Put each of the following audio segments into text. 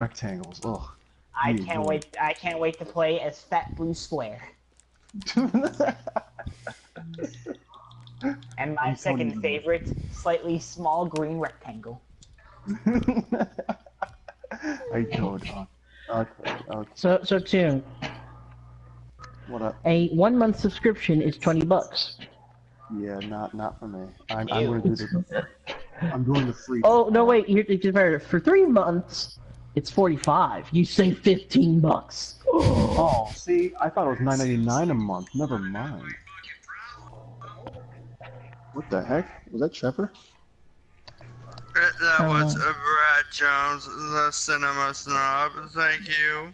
rectangles. Ugh. I can't wait to play as Fat Blue Square. And my second favorite, slightly small green rectangle. I told you. Okay. So Tim. What up? A 1 month subscription is $20. Yeah, not for me. I'm gonna do the. I'm doing the free. Oh no, wait. It's better. For 3 months, it's $45. You save $15. Oh, see, I thought it was $9.99 a month. Never mind. What the heck? Was that Trevor? That was Brad Jones, the cinema snob. Thank you.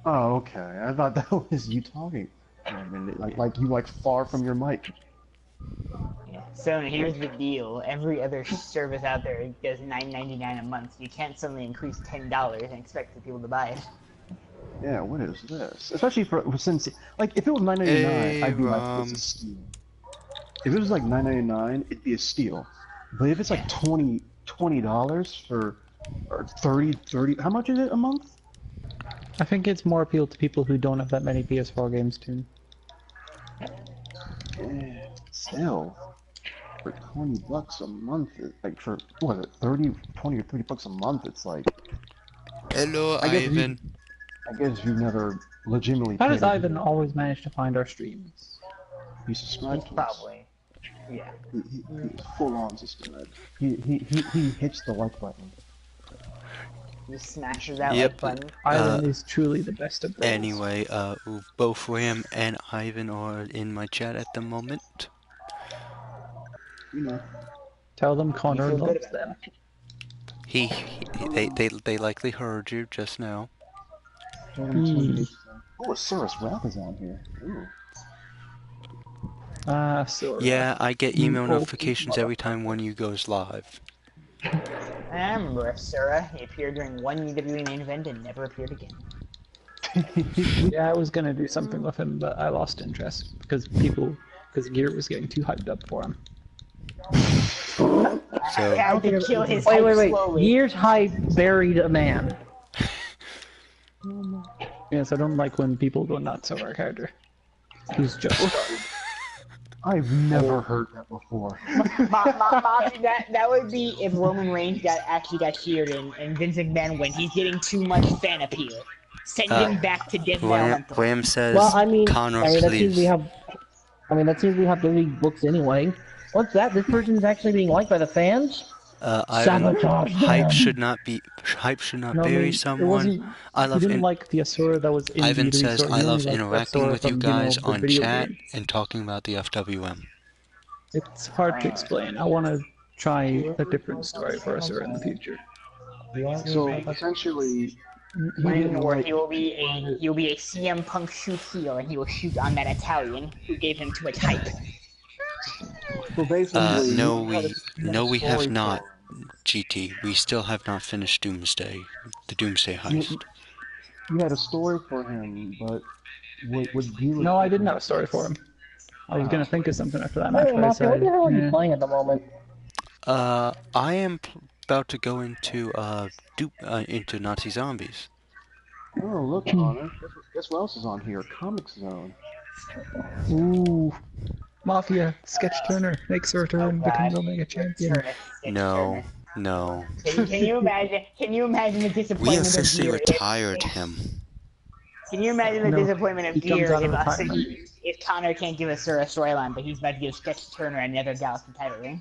Oh, okay. I thought that was you talking. I mean, like you far from your mic. Yeah. So here's the deal: every other service out there does $9.99 a month. You can't suddenly increase $10 and expect the people to buy it. Yeah, what is this? Especially since if it was $9.99, I'd be like, it's a steal. If it was like $9.99, it'd be a steal. But if it's like $20 for or 30, how much is it a month? I think it's more appeal to people who don't have that many PS4 games too. Yeah, still, for $20 a month, like for what is it, 20 or $30 a month, it's like. Hello, Ivan. I guess you never legitimately. How does Ivan always manage to find our streams? He's subscribed to us. Probably. Yeah. He's full on subscribed. He hits the like button. He smashes that like button. Ivan is truly the best of those. Anyway, both Ram and Ivan are in my chat at the moment. You know. Tell them Connor loves them. They likely heard you just now. Oh, Saurus Wrath is on here. Ooh. So yeah, I get email notifications every time one of you goes live. I remember Asura. He appeared during one UWE main event and never appeared again. Yeah, I was gonna do something with him, but I lost interest because Gear was getting too hyped up for him. So I had to kill his Wait. hype slowly. Gear's hype buried a man. Yes, I don't like when people go nuts over a character who's just started. I've never heard that before. That would be if Roman Reigns actually got cheered and Vince McMahon went. He's getting too much fan appeal. Send him back to Death Valley. Ram says, Well, I mean, Connor, that seems please. that seems we have the league books anyway. What's that? This person's actually being liked by the fans? Sabotage. Hype should not bury someone. I love. He didn't like the Asura that was in Ivan the says, story. I He love only liked interacting Asura with you from, guys the on video chat game. and talking about the FWM. It's hard to explain. I want to try a different story for Asura in the future. So essentially, Or he'll be a CM Punk shoot heel and he will shoot on that Italian who gave him too much hype. so basically, No, we have not. GT, we still have not finished Doomsday, the Doomsday heist. You had a story for him, but would you? No, I didn't have a story for him. I was gonna think of something after that match, Hey, but I Mafia, what decided, the hell are you playing at the moment? I am about to go into into Nazi Zombies. Oh, look, Connor. Guess what else is on here? Comic Zone. Ooh, Mafia, Sketch Turner makes a return, becomes Omega Champion. No. Can you imagine the disappointment We of officially Gear retired him. Can you imagine the disappointment of he comes Gear out of retirement. if Connor can't give us a storyline, but he's about to give Sketch Turner another Galaxy title ring?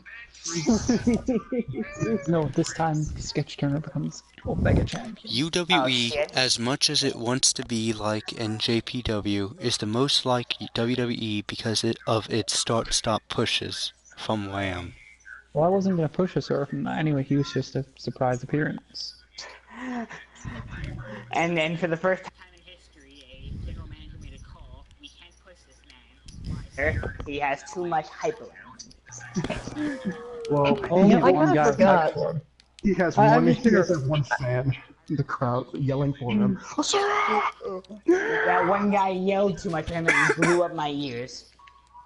No, this time Sketch Turner becomes Omega Champion. UWE, shit. as much as it wants to be like NJPW, is the most like WWE because of its start-stop pushes from Wham. Well, I wasn't gonna push Asura from that anyway. He was just a surprise appearance. And then for the first time in history, a general manager made a call. We can't push this man. He has too much hype around him. Well, Only I one kinda guy forgot. for him. he has I'm one. just He gonna- has one fan in the crowd yelling for him. That one guy yelled too much for him and blew up my ears.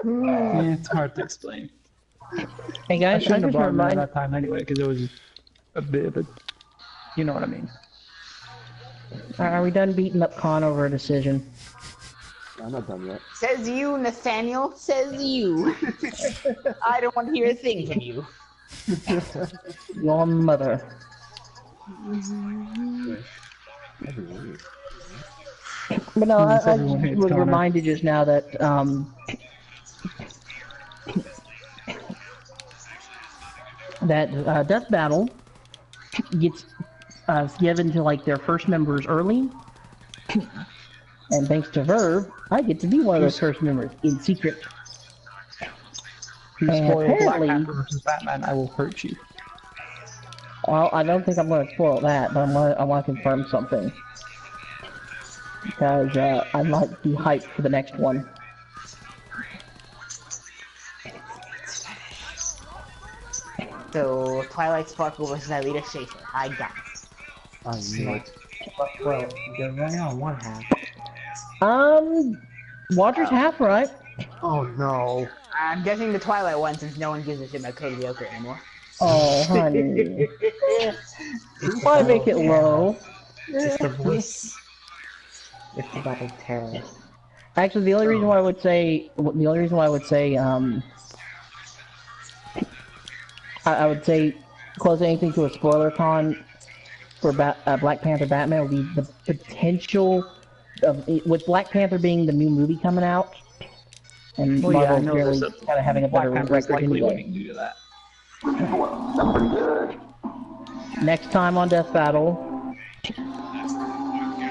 Yeah, it's hard to explain. Hey I guys, I shouldn't have just brought him in at remind. that time anyway, because it was a bit of a... You know what I mean. Are we done beating up Khan over a decision? I'm not done yet. Says you, Nathaniel. Says you. I don't want to hear a thing from you. Your mother. But no, I was reminded just now that Death Battle gets given to like their first members early, and thanks to Verve, I get to be one of those first members in secret. If you And spoil Black apparently, Panther versus Batman, I will hurt you. well, I don't think I'm going to spoil that, but I want to confirm something because I might be hyped for the next one. So, Twilight Sparkle versus Alita Schaefer. I got it. I knew it. Well, you're running on one half. Walter's half right. Oh no. I'm guessing the Twilight one since no one gives a shit about Code Lyoko anymore. Oh, honey. Why make it low? It's the voice. It's about a terrorist. Actually, the only reason why I would say, I would say close anything to a spoiler con for Black Panther Batman would be the potential of with Black Panther being the new movie coming out, and Well, yeah, I Marvel know really there's a kind of having a better Black Panther's record likely anyway. winning due to that. Next time on Death Battle,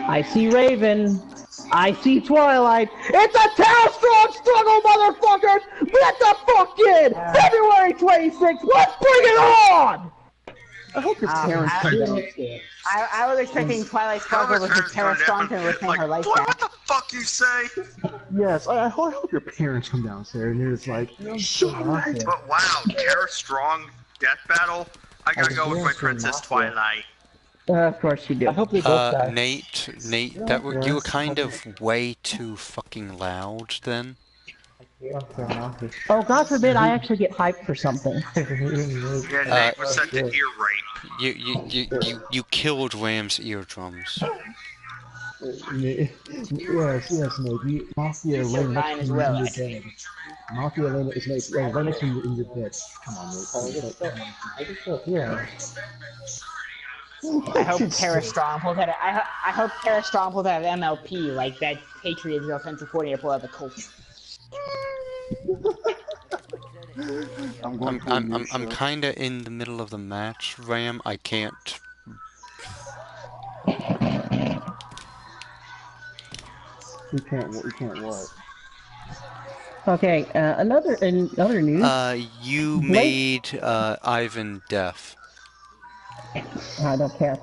I see Raven. I see Twilight. It's a Tara Strong struggle, motherfuckers! Let the fuck in! February 26th, let's bring it on! I hope your parents come down. I was expecting Twilight Sparkle versus Tara Strong to retain her life What back. the fuck you say? Yes, I hope your parents come downstairs and you're just like, Twilight. But wow, Tara Strong death battle? I gotta go with my Princess Twilight. Of course you do. I hope they both die. Nate, you were kind of way too fucking loud then. Oh, God forbid I actually get hyped for something. Yeah, Nate was set to ear rape. You killed Ram's eardrums. Yes, Nate. Mafia laying next to you in your bed. Mafia laying next to you in your bed. Come on, Nate. I just feel here. I hope Tara Strong pulls out. I hope Tara Strong pulls out of MLP like that Patriots offensive coordinator pulled out the Colts. I'm kinda in the middle of the match, Ram. I can't. We can't what? Okay, another news. You Blake- made Ivan deaf. I don't care.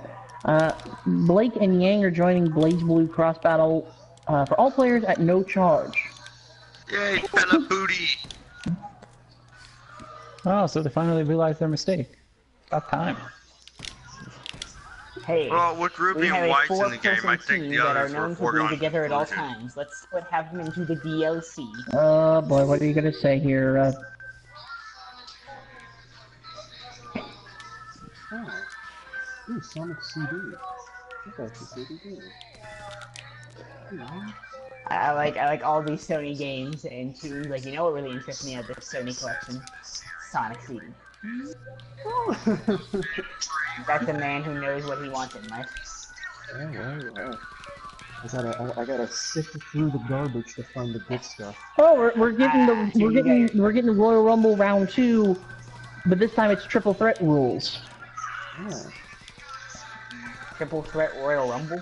Blake and Yang are joining BlazBlue Cross Battle for all players at no charge. Yay, fella booty! Oh, so they finally realized their mistake. About time. Hey, Well, with we Ruby have and a White's in the game, I four-person think team the that are others were known to be foregone together at all conclusion. times. Let's have them into the DLC. Oh boy, what are you gonna say here? Ooh, Sonic CD. That's a CD game. I like all these Sony games and tunes. Like, you know what really interests me at this Sony collection? Sonic CD. That's a man who knows what he wants in life. Well. I gotta sift through the garbage to find the good stuff. Oh, we're getting Royal Rumble round 2, but this time it's triple threat rules. Yeah. Triple Threat Royal Rumble?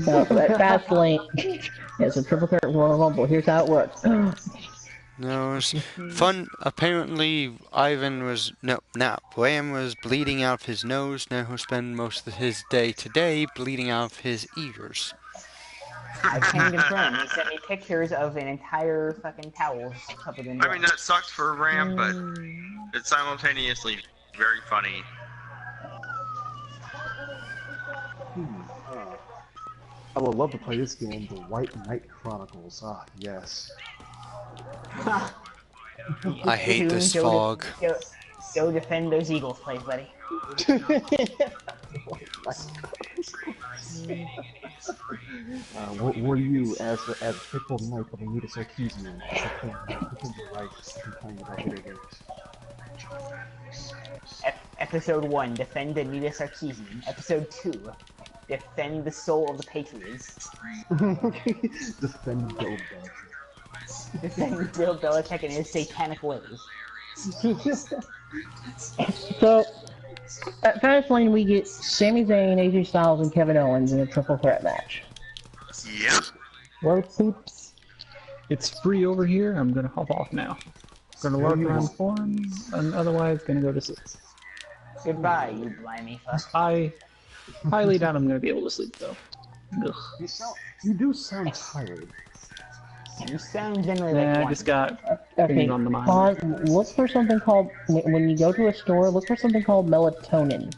So at Fastlane, it's a triple threat Royal Rumble. Here's how it works. No, it was fun. Apparently, Ram was bleeding out of his nose. Now he'll spend most of his day today bleeding out of his ears. I can confirm. He sent me pictures of an entire fucking towel covered in blood. I mean, that sucks for Ram, but it's simultaneously very funny. I would love to play this game, The White Knight Chronicles. Ah, yes. I hate this fog. Go defend those Eagles plays, buddy. Were you, as faithful knight of Anita Sarkeesian, defend your rights to complain about video games? Episode 1, Defend Anita Sarkeesian. Episode 2, Defend the Soul of the Patriots. Defend Bill Belichick. Defend Bill Belichick and his satanic ways. So, at Fast Lane, we get Sami Zayn, AJ Styles, and Kevin Owens in a triple threat match. Yep. Well, peeps, it's free over here. I'm gonna hop off now. Gonna lurk around the forums, and otherwise gonna go to sleep. Goodbye, you blimey fuck. I highly doubt I'm gonna be able to sleep though. Ugh. You do sound tired. You sound generally Nah, like I one. just got Okay, things on the mind. look for something called, when you go to a store, look for something called melatonin.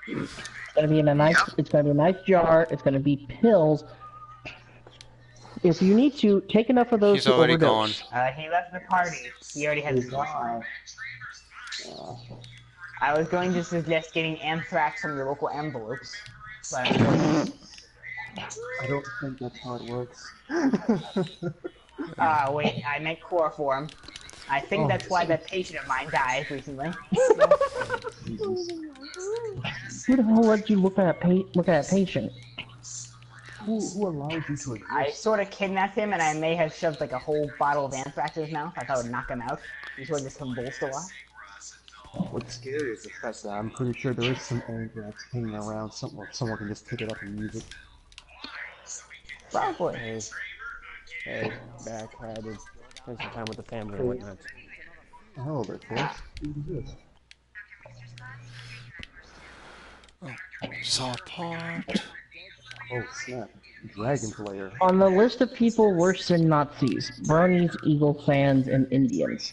It's gonna be in a nice, it's gonna be a nice jar, it's gonna be pills. If you need to, take enough of those He's to already overdose. He left the party. He already has his I was going to suggest getting anthrax from your local envelopes, but I don't think that's how it works. wait, I meant chloroform. I think that's why that patient of mine died recently. Who the hell let you look at a patient? Who allowed you to exist? I sort of kidnapped him, and I may have shoved like a whole bottle of anthrax in his mouth. I thought it would knock him out. He sort of just convulsed a lot. What's scary is the fact that I'm pretty sure there is some anthrax hanging around. Someone can just pick it up and use it. Probably. Hey, back, I had to spend some time with the family and whatnot. Hello there, Chris. Who's this? Saw part. Oh snap! Dragon Slayer. On the list of people worse than Nazis, bronies, Eagle fans, and Indians.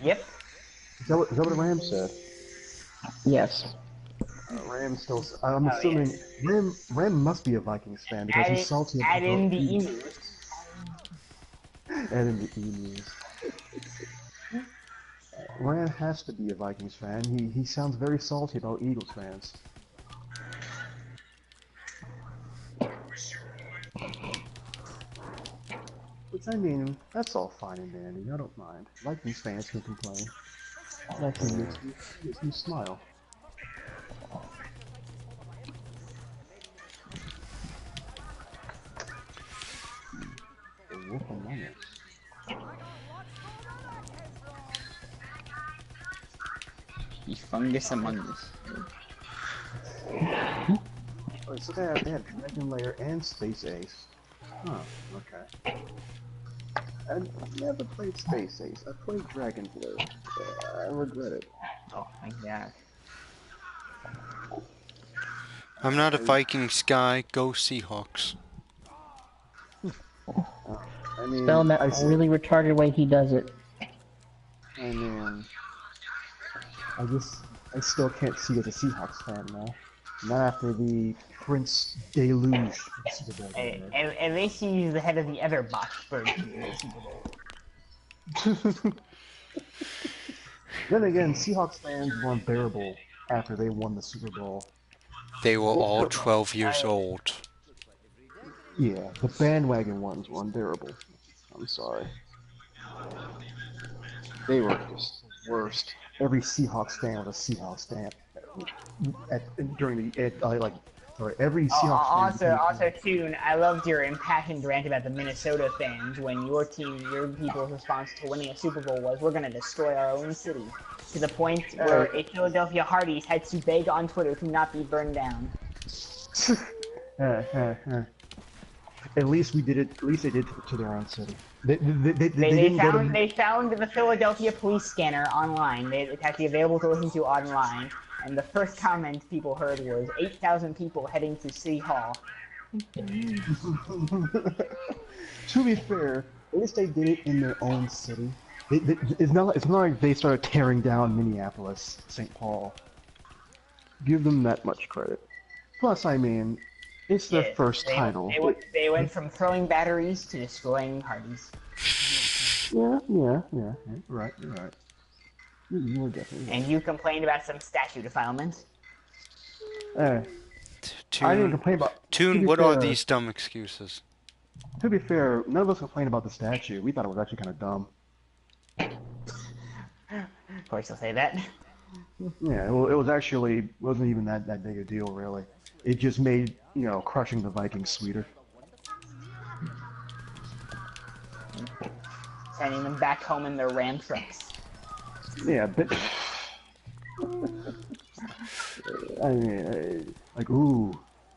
Yep. Is that what Ram said? Yes. Ram still. I'm assuming Ram must be a Vikings fan because he's salty about Add in the emus. Add in the emus. Ram has to be a Vikings fan. He sounds very salty about Eagles fans. Which I mean, that's all fine and dandy. I don't mind. Vikings fans can complain. That actually makes me smile. The Wolf Among Us. The fungus among us. Oh, so they had Dragon Lair and Space Ace. Huh, okay. I've never played Space Ace. I played Dragon Blue. I regret it. Oh my god. I'm not a Vikings guy. Go Seahawks. I mean, Spell that really retarded way he does it. I mean, I still can't see as a Seahawks fan now. Not after the Prince Deluge Super Bowl. At least he's the head of the other box bird in the Super Bowl. Then again, Seahawks fans were unbearable after they won the Super Bowl. They were all 12 years old. Yeah, the bandwagon ones were unbearable. I'm sorry. They were just the worst. Every Seahawks fan was a Seahawks fan. Every Seahawks fan. Also, Toon, I loved your impassioned rant about the Minnesota fans when your people's response to winning a Super Bowl was, we're gonna destroy our own city. To the point where a Philadelphia Hardee's had to beg on Twitter to not be burned down. At least we did it. At least they did it to their own city. They found the Philadelphia police scanner online. It's actually available to listen to online. And the first comment people heard was 8,000 people heading to City Hall. To be fair, at least they did it in their own city. It's not like they started tearing down Minneapolis, St. Paul. Give them that much credit. Plus, I mean, it's their first title. They went from throwing batteries to destroying Hardee's. Yeah. Right, you're right. You're definitely right. And you complained about some statue defilement. I didn't complain about. Toon, what are these dumb excuses? To be fair, none of us complained about the statue. We thought it was actually kind of dumb. Of course, I'll say that. Yeah, well, it was actually wasn't even that big a deal, really. It just made crushing the Vikings sweeter. Sending them back home in their Ram trucks. Yeah, but I mean, like, ooh,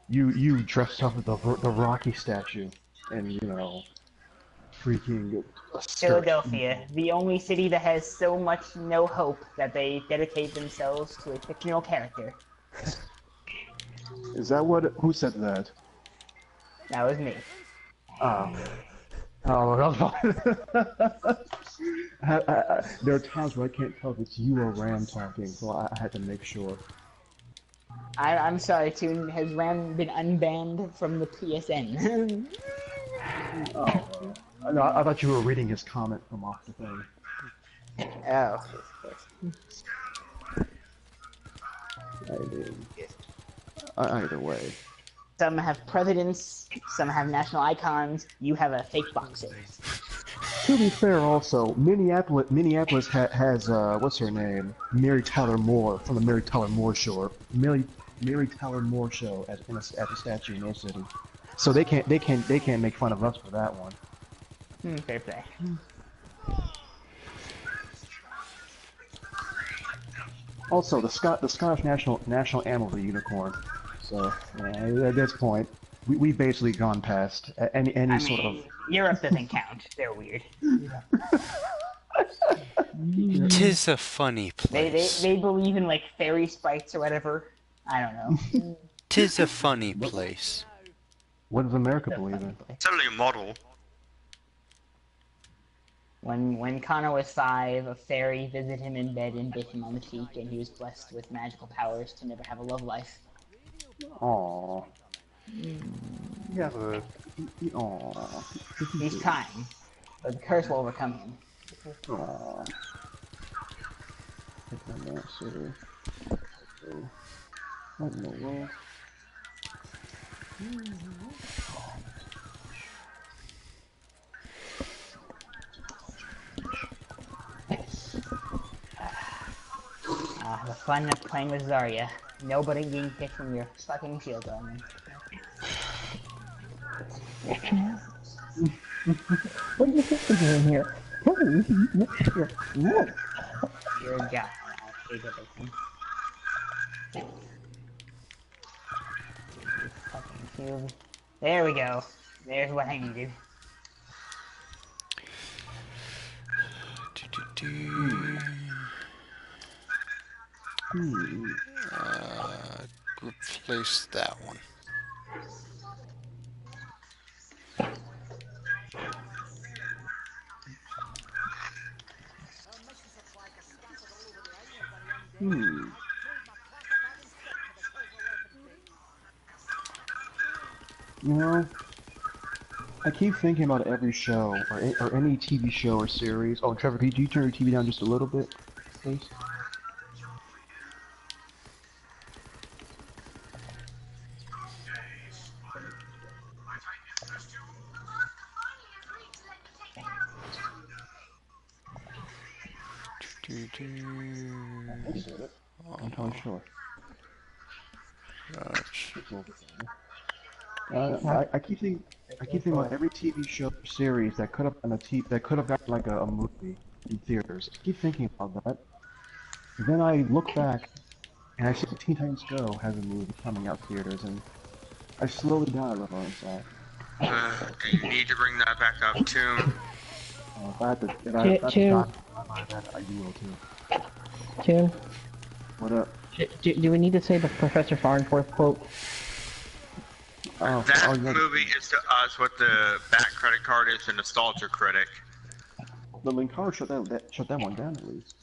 you dressed up as the Rocky statue, and freaking Philadelphia, the only city that has so much no hope that they dedicate themselves to a fictional character. Is that what? Who said that? That was me. There are times where I can't tell if it's you or Ram talking, so I had to make sure. I'm sorry, Toon. Has Ram been unbanned from the PSN? No, I thought you were reading his comment from off the thing. Oh. Either way. Some have presidents, some have national icons. You have a fake boxer. To be fair, also, Minneapolis has what's her name? Mary Tyler Moore from the Mary Tyler Moore show. Mary Tyler Moore show at the statue in their city. So they can't make fun of us for that one. Fair play. Also, the Scottish national animal is a unicorn. So at this point, we've basically gone past any sort of. Europe doesn't count. They're weird. Tis a funny place. They believe in like fairy sprites or whatever. I don't know. Tis a funny place. What does America believe in? It's only a model. When Connor was 5, a fairy visited him in bed and bit him on the cheek, and he was blessed with magical powers to never have a love life. Aww. Yeah. Aww. He's trying, but the curse will overcome him. Aww. What in the world? The fun of playing with Zarya. Nobody getting hit from your fucking shield element. What are you doing here? You're a guy. I hate everything. Fucking cube. There we go. There's what I needed. Replace that one. I keep thinking about every show, or any TV show or series. Oh, Trevor, could you turn your TV down just a little bit, please? I'm totally sure. I keep thinking about every TV show or series that could have been gotten like a movie in theaters. I keep thinking about that. And then I look back and I see Teen Titans Go has a movie coming out theaters, and I slowly die a little inside. You need to bring that back up, too. If I have to die, I will too. Tim? What up? Do we need to say the Professor Farnsworth quote? That movie is to us what the back credit card is to Nostalgia Critic. The Linkara shut that one down at least.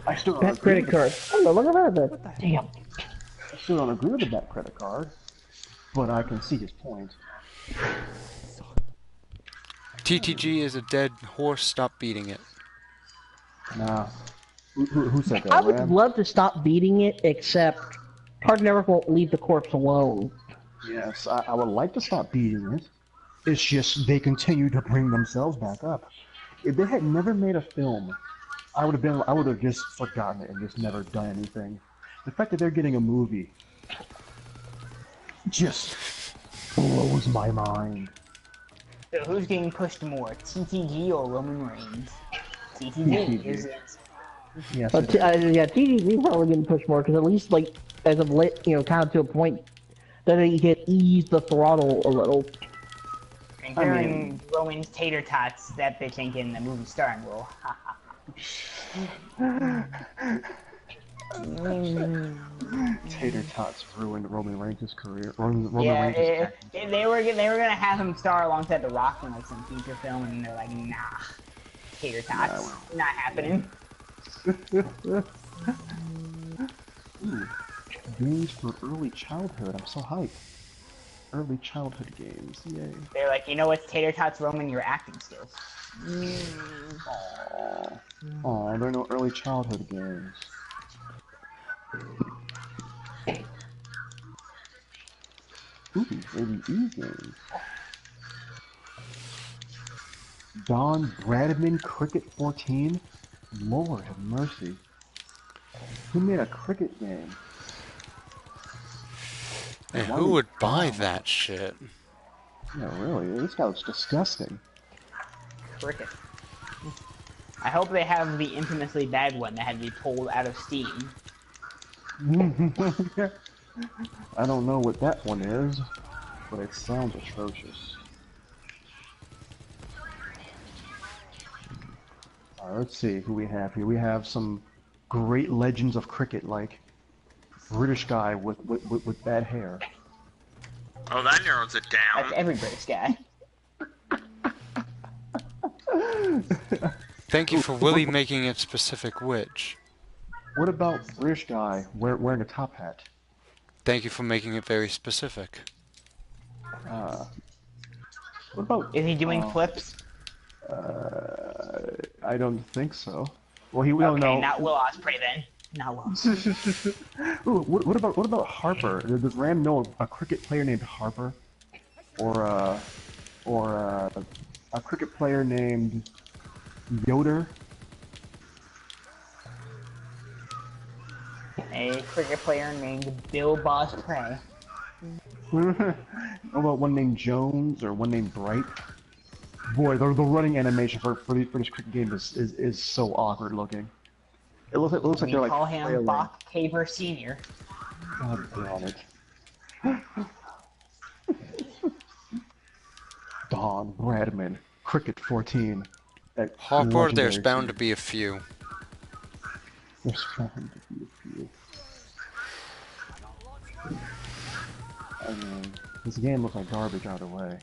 I still don't That credit card. Oh, look at that. Damn. I still don't agree with that credit card, but I can see his point. TTG is a dead horse. Stop beating it. Nah. Who said that? I would Ram? love to stop beating it, except Hard Network won't leave the corpse alone. Yes, I would like to stop beating it. It's just they continue to bring themselves back up. If they had never made a film, I would have just forgotten it and just never done anything. The fact that they're getting a movie just blows my mind. So who's getting pushed more, TTG or Roman Reigns? TTG is it. Yes. Yeah, TD's probably getting pushed more, because at least, like, as of late, kind of to a point that he can ease the throttle a little. Considering Roman's tater tots, that bitch ain't getting a movie starring role. Tater tots ruined Roman Reigns' career. They were gonna have him star alongside The Rock in like some feature film, and they're like, nah, tater tots, not happening. Ooh, games for early childhood. I'm so hyped. Early childhood games, yay. They're like, you know what's tater tots, Roman? Your acting skills. Aw, there are no early childhood games. Ooh, ABE games. Don Bradman Cricket 14? Lord have mercy. Who made a cricket game? Hey, who would buy that shit? Yeah, really, this guy looks disgusting. Cricket. I hope they have the infamously bad one that had to be pulled out of Steam. I don't know what that one is, but it sounds atrocious. Alright, let's see who we have here. We have some great legends of cricket, like British guy with bad hair. Oh, that narrows it down. That's every British guy. Thank you for Willie making it specific which. What about British guy wearing a top hat? Thank you for making it very specific. What about... Is he doing flips? I don't think so. Well, he will know. Okay, not Will Ospreay then. Not Will. Ooh, what about Harper? Does Ram know a cricket player named Harper, or a cricket player named Yoder? A cricket player named Bill Ospreay. What about one named Jones or one named Bright? Boy, the running animation for this cricket game is so awkward looking. It looks like they're like call him flailing. Bach Caver Sr. God damn it. Don Bradman, Cricket 14. Harper, there's bound to be a few. There's bound to be a few. I mean, this game looks like garbage either way.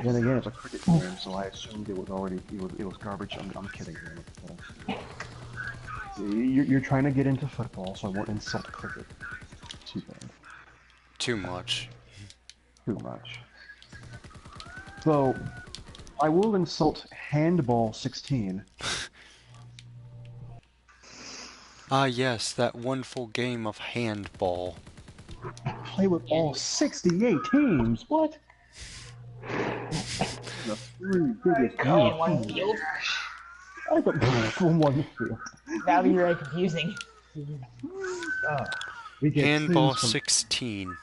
Then again, it's a cricket game, so I assumed it was already it was garbage. I'm kidding. You're trying to get into football, so I won't insult cricket. Too bad. Too much. Too much. So, I will insult Handball 16. Ah yes, that wonderful game of handball. Play with all 68 teams? What? The three biggest In one field? I got one field. That would be really confusing. Handball 16.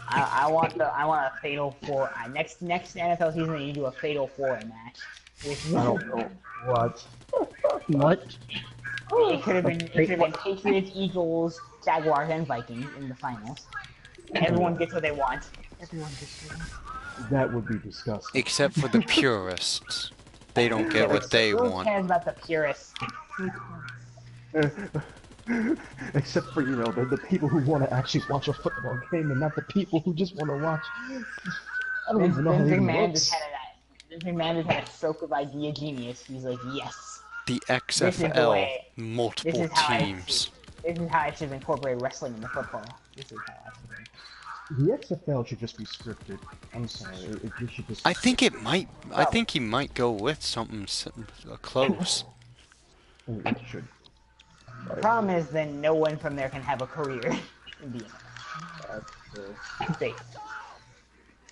I want a Fatal 4. Next NFL season, you do a Fatal 4 match. I don't know what. What? It could have been Patriots, Eagles, Jaguars, and Vikings in the finals. Everyone gets what they want. That would be disgusting. Except for the purists. They don't get what they Who want. cares about the purists? Except for, the people who want to actually watch a football game and not the people who just want to watch. I don't even know how Vince it even McMahon works. just had a stroke of idea genius. He's like, yes. The This is the XFL, way. multiple teams. This is how I should incorporate wrestling into football. This is how I should. The XFL should just be scripted. I'm sorry, it should just. I think it might. I think he might go with something close. It should. The problem is then no one from there can have a career in the NFL.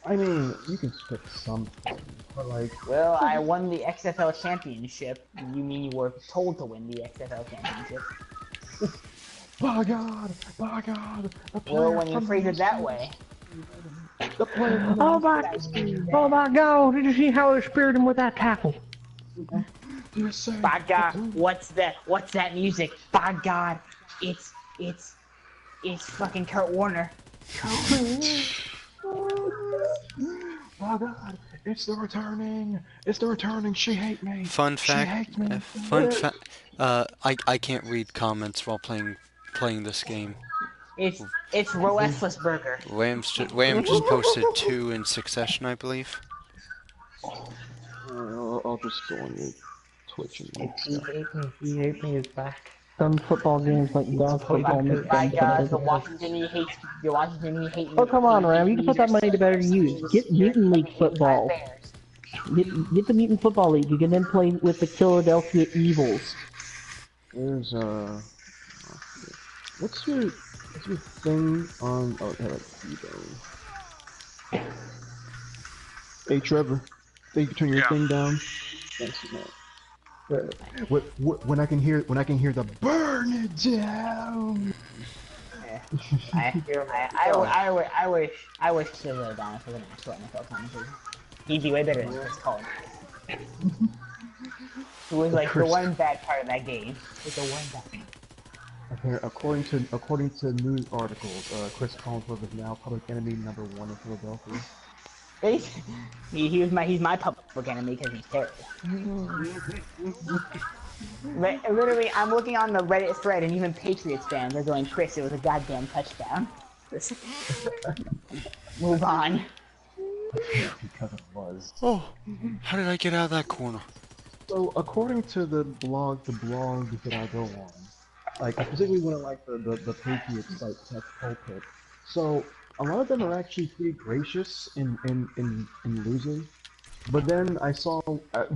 I mean, you can script something, but like... Well, I won the XFL championship. You mean you were told to win the XFL championship? By God! By God! Well, when you phrase it that way. Oh my God! Did you see how he speared him with that tackle? By God, what's that music? By God, it's fucking Kurt Warner. Oh God, it's the returning! It's the returning! She hate me! Fun fact. She hates me! Fun fact. I can't read comments while playing this game. It's Roethlisberger. Wham just posted 2 in succession, I believe. I'll just go on your Twitch and He hate me is back. Some football games like dog football. My God, the Washington he hates. The Washington he hates. Oh come on, Ram! You can put that money to better use. Get Mutant League football. Get the Mutant Football League. You can then play with the Philadelphia Evils. There's what's your thing on? Oh, yeah, like Hey Trevor, think you turn your thing down. Thanks, man. When I can hear the burn it down. I wish Silver Adonis was an actual NFL commentator. He'd be way better than Chris Collins. It was like the one bad part of that game. It's the one bad. According to news articles, Chris Collinsworth is now public enemy #1 in Philadelphia. He's my public enemy because he's terrible. Literally, I'm looking on the Reddit thread, and even Patriots fans are going, "Chris, it was a goddamn touchdown." Move on. Because it was. Oh, how did I get out of that corner? So, according to the blog that I go on, like I particularly want to like the Patriots site tech pulpit. So a lot of them are actually pretty gracious in losing. But then I saw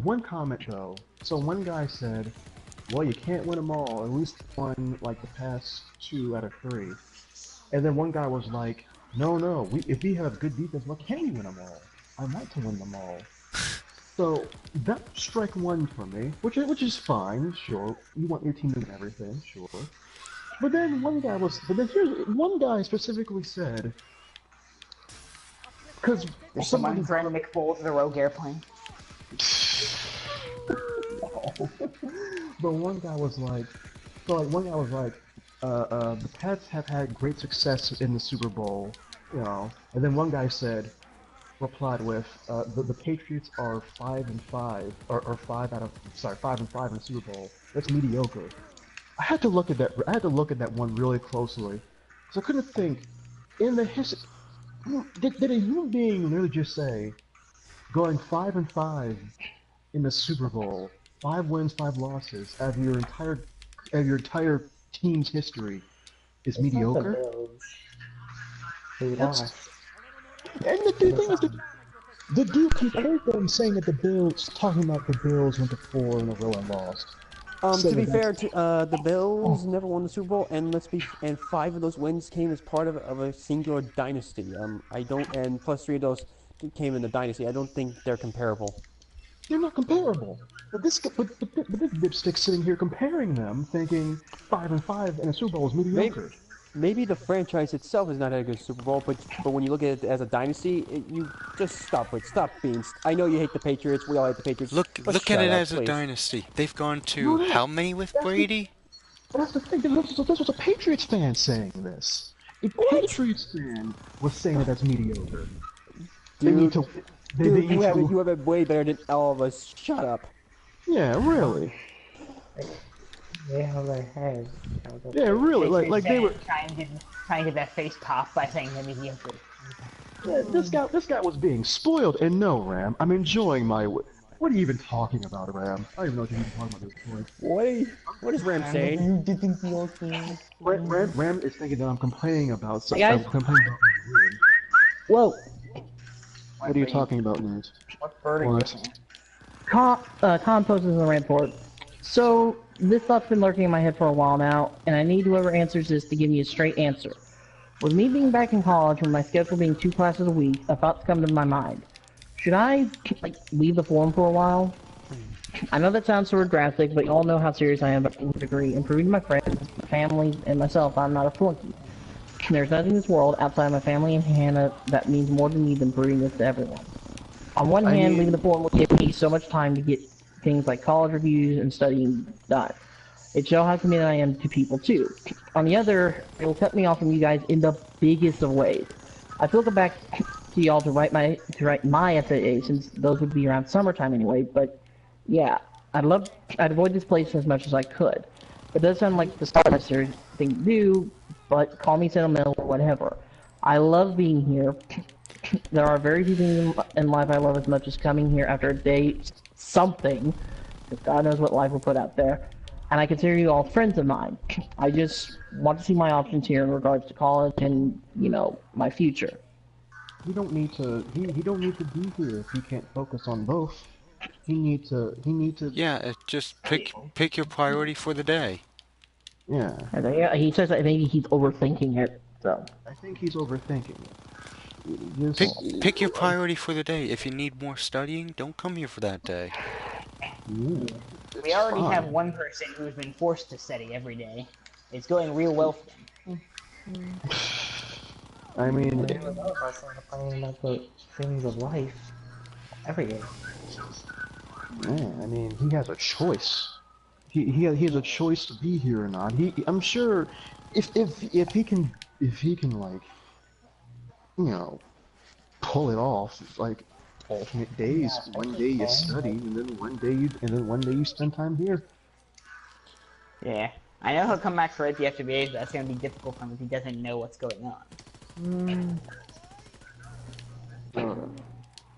one comment though. So one guy said, "Well, you can't win them all. At least won like the past 2 out of 3." And then one guy was like, "No, if we have good defense, why can't we win them all? I want to win them all." So that strike one for me, which is fine, sure. You want your team to win everything, sure. But then one guy specifically said, because someone trying to make balls of the rogue airplane. But one guy was like, the Pats have had great success in the Super Bowl, you know. And then one guy replied with, the Patriots are 5-5, or 5 and 5 in the Super Bowl. That's mediocre. I had to look at that one really closely, because I couldn't think, in the history, did a human being really just say, going 5 and 5 in the Super Bowl, 5 wins, 5 losses, out of your entire team's history, is mediocre? They lost. And the thing is, the dude compared them, saying that talking about the Bills went to 4 in a row and lost. To be fair, the Bills never won the Super Bowl, and 5 of those wins came as part of a singular dynasty. And plus 3 of those came in the dynasty. I don't think they're comparable. They're not comparable. But this dipstick's sitting here comparing them, thinking 5 and 5 in a Super Bowl is mediocre. Maybe the franchise itself is not a good Super Bowl, but when you look at it as a dynasty, you just stop being. I know you hate the Patriots. We all hate the Patriots. Look at it as a dynasty. They've gone to how many with Brady? That's the thing. This was a Patriots fan saying this. A Patriots fan was saying that that's mediocre. Dude, you have it way better than all of us. Shut up. Yeah, really. They have their heads. Yeah, really. Like they were trying to get that face pop by saying they're mediocre. Yeah, this guy was being spoiled, and no, Ram, I'm enjoying my. What are you even talking about, Ram? I don't even know what you're even talking about this point. What is Ram saying? Ram is thinking that I'm complaining about something. I'm complaining about. Whoa. What are you talking about, Nate? What bird are you What? looking at? Compost is the report. So, this thought's been lurking in my head for a while now, and I need whoever answers this to give me a straight answer. With me being back in college and my schedule being 2 classes a week, a thought's come to my mind. Should I, leave the forum for a while? I know that sounds sort of drastic, but you all know how serious I am about getting a degree and proving to my friends, my family, and myself I'm not a flunky. There's nothing in this world outside of my family and Hannah that means more to me than proving this to everyone. On one hand, leaving the forum will give me so much time to get things like college reviews and studying done. It shows how committed I am to people too. On the other, it will cut me off from you guys in the biggest of ways. I feel back to y'all to write my essay, since those would be around summertime anyway. But yeah, I'd avoid this place as much as I could. It does sound like the start necessary thing to do, but call me sentimental or whatever. I love being here. There are very few things in life I love as much as coming here after a day something, because God knows what life will put out there. And I consider you all friends of mine. I just want to see my options here in regards to college and, my future. He don't need to be here if he can't focus on both. He need to. Yeah, just pick your priority for the day. Yeah. He says that maybe he's overthinking it, so. I think he's overthinking it. Pick your priority for the day. If you need more studying, don't come here for that day. Yeah, We already have one person who's been forced to study every day. It's going real well for them. I mean, But even though I started complaining about the things of life every day. yeah, I mean, he has a choice. He has a choice to be here or not. I'm sure if he can like, pull it off, like alternate days. One day you study, and then one day you spend time here. Yeah. I know he'll come back for it the FWA, but that's gonna be difficult for him if he doesn't know what's going on.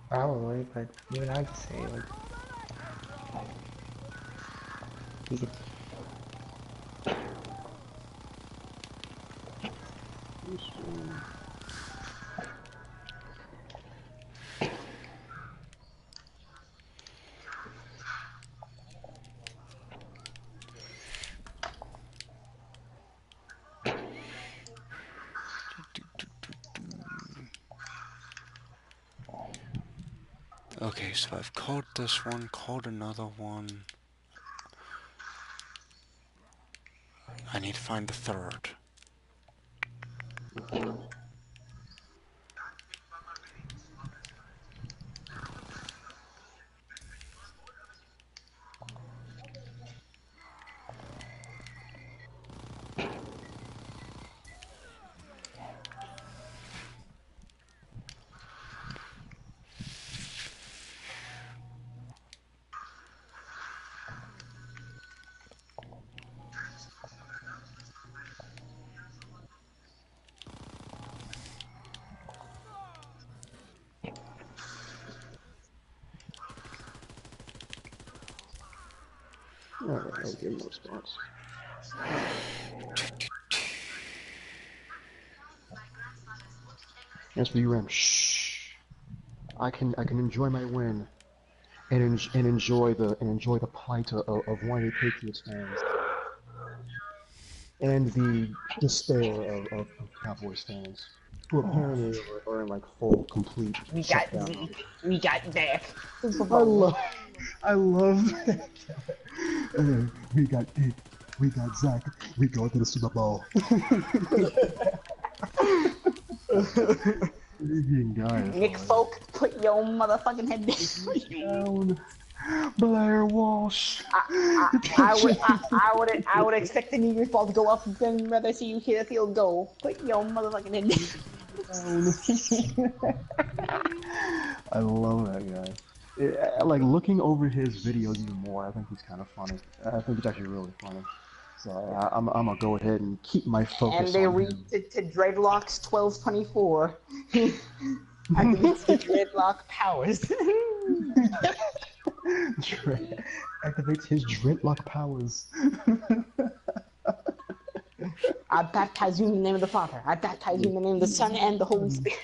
Probably, but even I'd say, he could... Okay, so I've called this one, called another one. I need to find the third. Alright, I'll give him those spots. FWM, shh. I can enjoy my win, and enjoy the plight of whiny Patriots fans, and the despair of Cowboys fans, who apparently are in like full, complete We got shutdown. Zeke. We got Dak. I love that. We got Dick. We got Zach. We go to the Super Bowl. Nick Folk, put your motherfucking head down. Blair Walsh. I would expect the Eagles ball to go up and rather see you hit a field goal. Put your motherfucking head down. I love that guy. Yeah, like looking over his videos even more, I think he's kind of funny. I think it's actually really funny. So I'm gonna go ahead and keep my focus. And they read to Dreadlocks 1224. Activates his Dreadlock powers. Activates his Dreadlock powers. I baptize you in the name of the Father. I baptize you in the name of the Son and the Holy Spirit.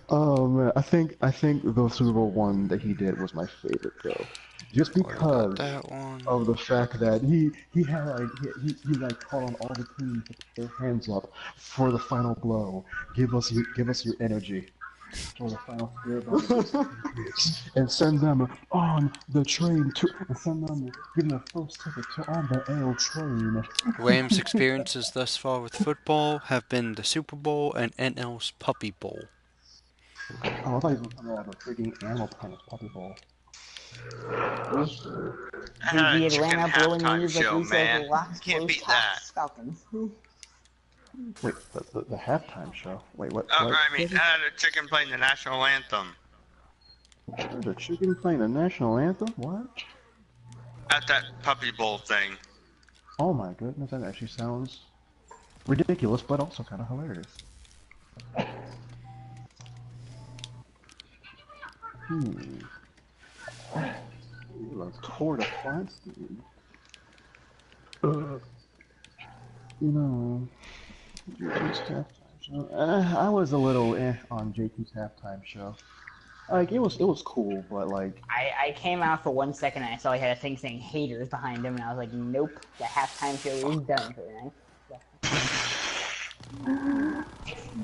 Oh man, I think the Super Bowl one that he did was my favorite though, just What about because that one? of the fact that he had like he like called on all the teams to put their hands up for the final blow. Give us your energy for the final farewell against the Patriots, and send them on the train to and send them give them the first ticket to on the L train. Graham's experiences thus far with football have been the Super Bowl and NL's Puppy Bowl. Oh, I thought he was coming out of a freaking Animal Planet Puppy Bowl. The Atlanta blowing news like we said the locks Can't beat Hawks, Falcons. Wait, the halftime show. Wait, what? Oh, what? I mean, the chicken playing the national anthem The chicken playing the national anthem? What? at that Puppy Bowl thing. Oh my goodness, that actually sounds ridiculous, but also kind of hilarious. A Tour de France, dude. You know, JT's halftime show. I was a little on JT's halftime show. Like it was cool, but like I came out for 1 second and I saw he had a thing saying haters behind him, and I was like, nope, the halftime show is done for tonight.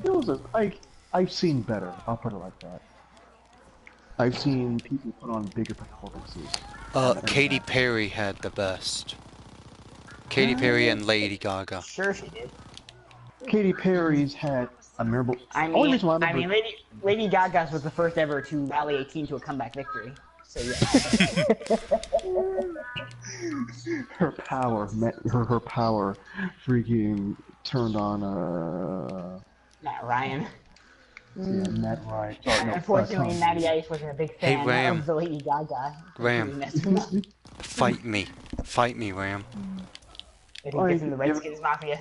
it was I've seen better. I'll put it like that. I've seen people put on bigger performances. Katy Perry had the best. Katy Perry and Lady Gaga. Sure she did. Katy Perry's had a memorable. I mean, Lady Gaga's was the first ever to rally a team to a comeback victory. So yeah. her power freaking turned on Matt Ryan. yeah, Matt Ryan. Sorry, no, Unfortunately, Matty Ice wasn't a big fan Ram. of the Lady Gaga. Ram. Fight me, Ram. I think this is the Redskins Mafia.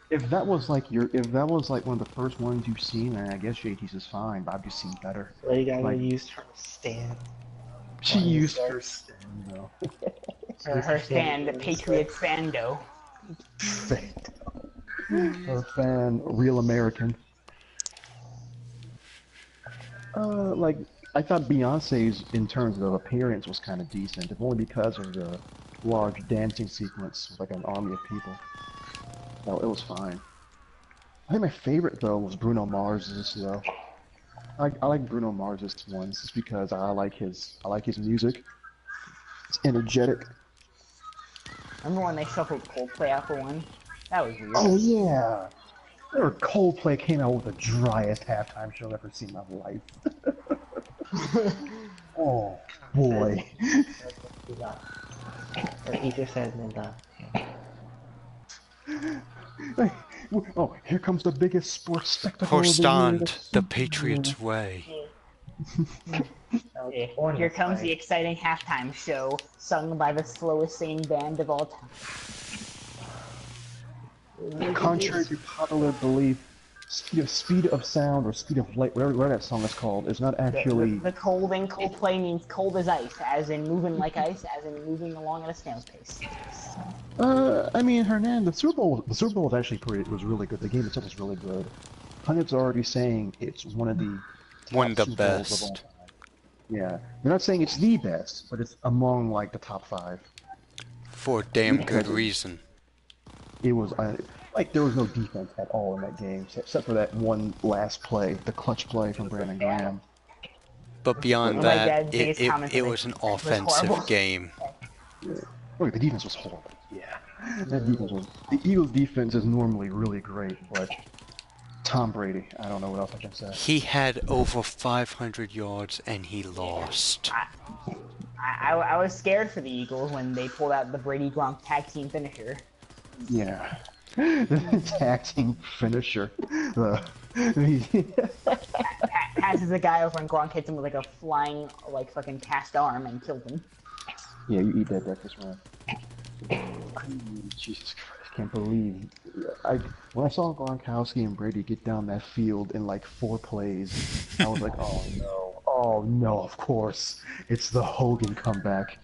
If that was like one of the first ones you've seen, then I guess JT's is fine, but I've just seen better. Lady Gaga Like- used her stand. She used her stand though. Her stand, the Patriots Fando. Her fan, real American. Like I thought Beyonce's in terms of appearance was kind of decent, if only because of the large dancing sequence with like an army of people. No, it was fine. I think my favorite though was Bruno Mars's though. I like Bruno Mars's ones just because I like his music. It's energetic. Remember when they shuffled Coldplay out for one? That was weird. Oh yeah. Or Coldplay came out with the driest halftime show I've ever seen in my life. Oh boy. Or he just said Oh, here comes the biggest sports spectacle. Horstand, the Patriots way. Here comes the exciting halftime show, sung by the slowest singing band of all time. Contrary to popular belief, speed of sound or speed of light, whatever that song is called, is not actually. The cold in Coldplay means cold as ice, as in moving like ice, as in moving along at a snail's pace. I mean, Hernan, the Super Bowl was actually was really good. The game itself was really good. Pundits are already saying it's one of the top Super Bowls of all best. time. Yeah, they're not saying it's the best, but it's among like the top 5. For damn good reason. It was like there was no defense at all in that game, except for that one last play, the clutch play from Brandon Graham. But beyond My that, dad's biggest comment it was was an horrible. offensive game. Look, the defense was horrible. Yeah, that defense was. The Eagles' defense is normally really great, but Tom Brady, I don't know what else I can say. He had over 500 yards and he lost. I was scared for the Eagles when they pulled out the Brady Gronk tag team finisher. Yeah, the tag team finisher. Passes a guy over and Gronk hits him with like a flying, like fucking cast arm and killed him. Yeah, you eat that breakfast, man. Jesus Christ, can't believe. When I saw Gronkowski and Brady get down that field in like 4 plays, I was like, oh no, of course, it's the Hogan comeback.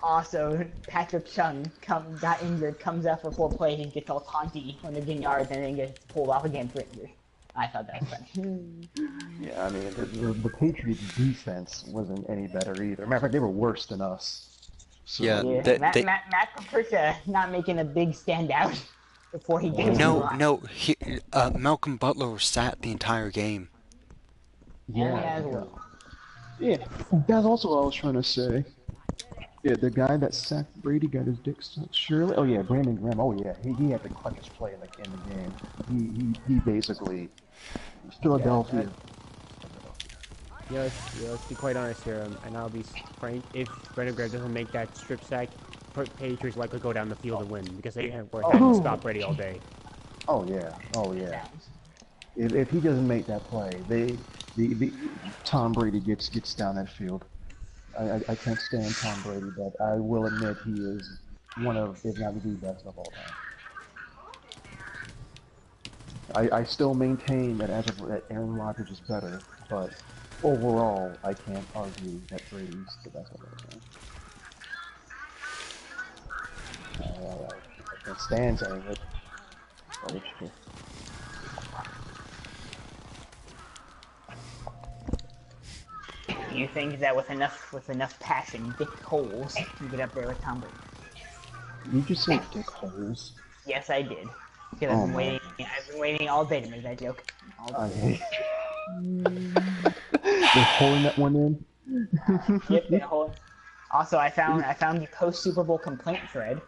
Also, Patrick Chung got injured, comes out for 4 plays, and gets all taunty when they're getting yards, and then gets pulled off again for injury. I thought that was funny. Yeah, I mean, the Patriots' defense wasn't any better either. Matter of fact, they were worse than us. So, Yeah, Matt Patricia not making a big standout before he gave No, Malcolm Butler sat the entire game. Yeah, that's also what I was trying to say. Yeah, the guy that sacked Brady got his dick sucked. Surely, oh yeah, Brandon Graham. Oh yeah, he had the clutchest play in the game. He basically Philadelphia. Yeah, let's be quite honest here, and I'll be frank. If Brandon Graham doesn't make that strip sack, Patriots likely go down the field and win because they were having to stop Brady all day. Oh yeah. If he doesn't make that play, Tom Brady gets down that field. I can't stand Tom Brady, but I will admit he is one of, if not the best of all time. I still maintain that that Aaron Rodgers is better, but overall, I can't argue that Brady's the best of all time. I can't stand saying it, but it's true. You think that with enough passion, Dick Holes can get up there with Tom Brady? You just said Dick Holes. Yes, I did. Because I've been waiting all day to make that joke. I hate they're holding that one in. Yep, they're holding. Also, I found the post Super Bowl complaint thread.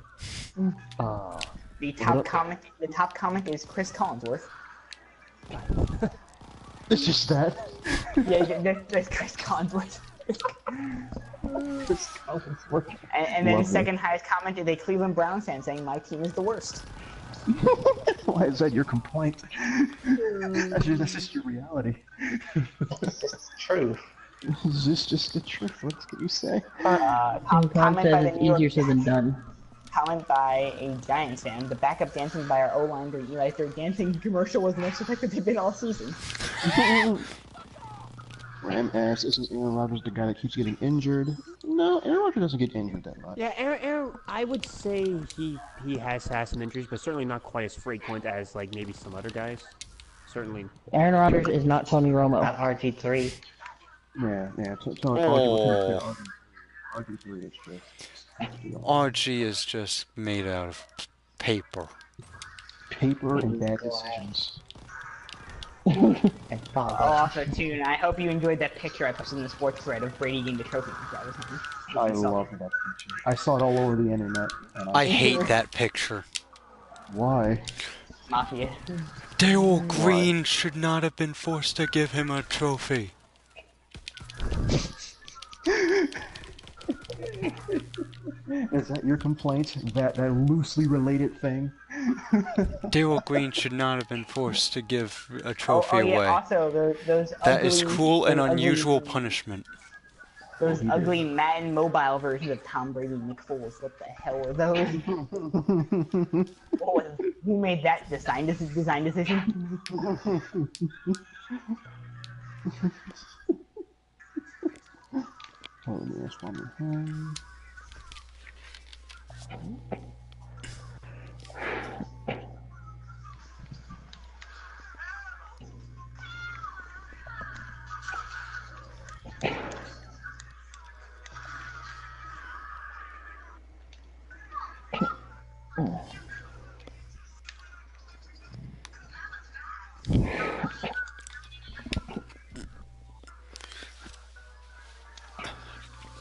The top comment is Chris Collinsworth. It's just that. Yeah, that's Chris Collinsworth. Chris Collinsworth. And then the second highest comment is a Cleveland Browns fan saying my team is the worst. Why is that your complaint? That's just your reality. It's just true. Is this just the truth? What can you say? Tom says it's easier said than done. Comment by a Giants fan. The backup dancing by our O-line during Eli's third dancing commercial was the most effective they've been all season. Ram asks, isn't Aaron Rodgers the guy that keeps getting injured? No, Aaron Rodgers doesn't get injured that much. Yeah, Aaron, I would say he has had some injuries, but certainly not quite as frequent as like maybe some other guys. Certainly. Aaron Rodgers is not Tony Romo. Not RG3. Yeah. RG3 is just... RG is just made out of paper. Paper and bad decisions. Also, too, I hope you enjoyed that picture I posted in the sports thread of Brady getting the trophy. I love that picture. I saw it all over the internet. And I hate that picture. Why? Mafia. Dale Green should not have been forced to give him a trophy. Is that your complaint? That loosely related thing? Daryl Green should not have been forced to give a trophy away. Also, those that is cruel and unusual punishment. Those ugly Madden mobile versions of Tom Brady and Nick Foles. What the hell were those? Who made that design decision?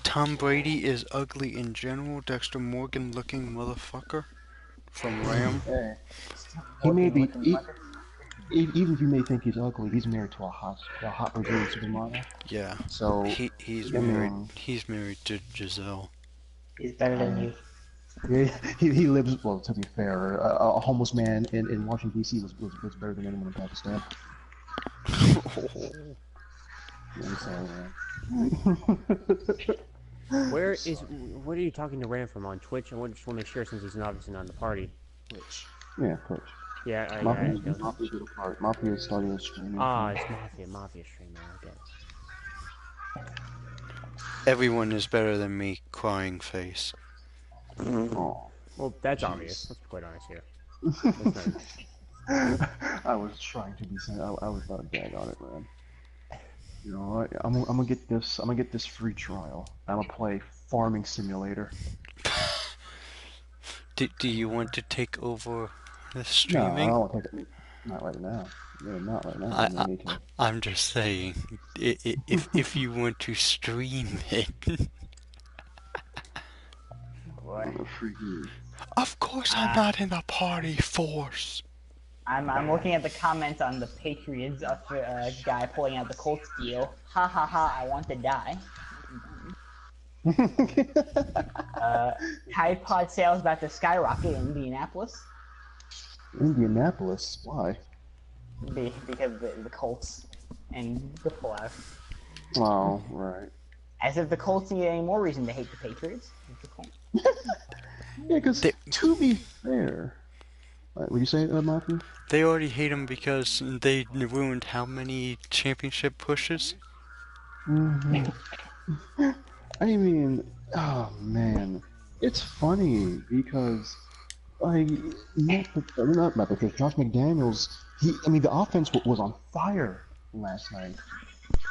Tom Brady is ugly in general. Dexter Morgan looking motherfucker from Ram. Hey. He may be, even if you may think he's ugly, he's married to a hot Brazilian supermodel. Yeah. So he's married. He's married to Giselle. He's better than you. Yeah, he lives, well, to be fair, a homeless man in Washington, D.C. was better than anyone in Pakistan. What are you talking to Ram from on Twitch? I just want to make sure since he's obviously not in the party. Twitch. Yeah, Twitch. Yeah, Mafia is starting a stream. Ah, it's Mafia streamer, okay. Everyone is better than me, crying face. Oh, Well, that's Jeez. obvious. Let's be quite honest here. That's not... I was trying to be. I was about to gag on it, man. You know what? I'm gonna get this. I'm gonna get this free trial. I'm gonna play Farming Simulator. Do you want to take over the No, I streaming? don't want to take it. Not right now. Yeah, not right now. I need to. I'm just saying, if you want to stream it. Of course I'm not in the party force. I'm looking at the comments on the Patriots guy pulling out the Colts deal. Ha ha ha! I want to die. Tide Pod sales about to skyrocket in Indianapolis. Indianapolis? Why? Because the Colts and the pullout. Oh, right. As if the Colts need any more reason to hate the Patriots. Yeah, because to be fair, what you say, Matthew? They already hate him because they ruined how many championship pushes? Mm-hmm. I mean, oh man, it's funny because like not Matt Patricia, Josh McDaniels. I mean, the offense was on fire last night.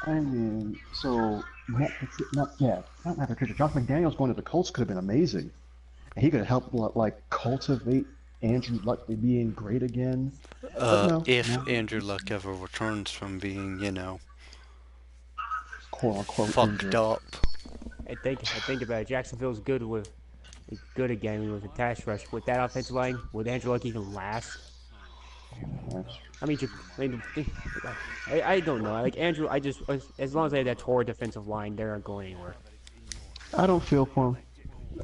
I mean, so not Matt Patricia. Josh McDaniels going to the Colts could have been amazing. And he could have helped like cultivate Andrew Luck to being great again. If Andrew Luck ever returns from being, quote unquote fucked injured. up. I think about it. Jacksonville's good again with the pass rush. With that offensive line, would Andrew Luck even last? I mean, I don't know. Like Andrew, as long as they have that torrid defensive line, they aren't going anywhere. I don't feel for him.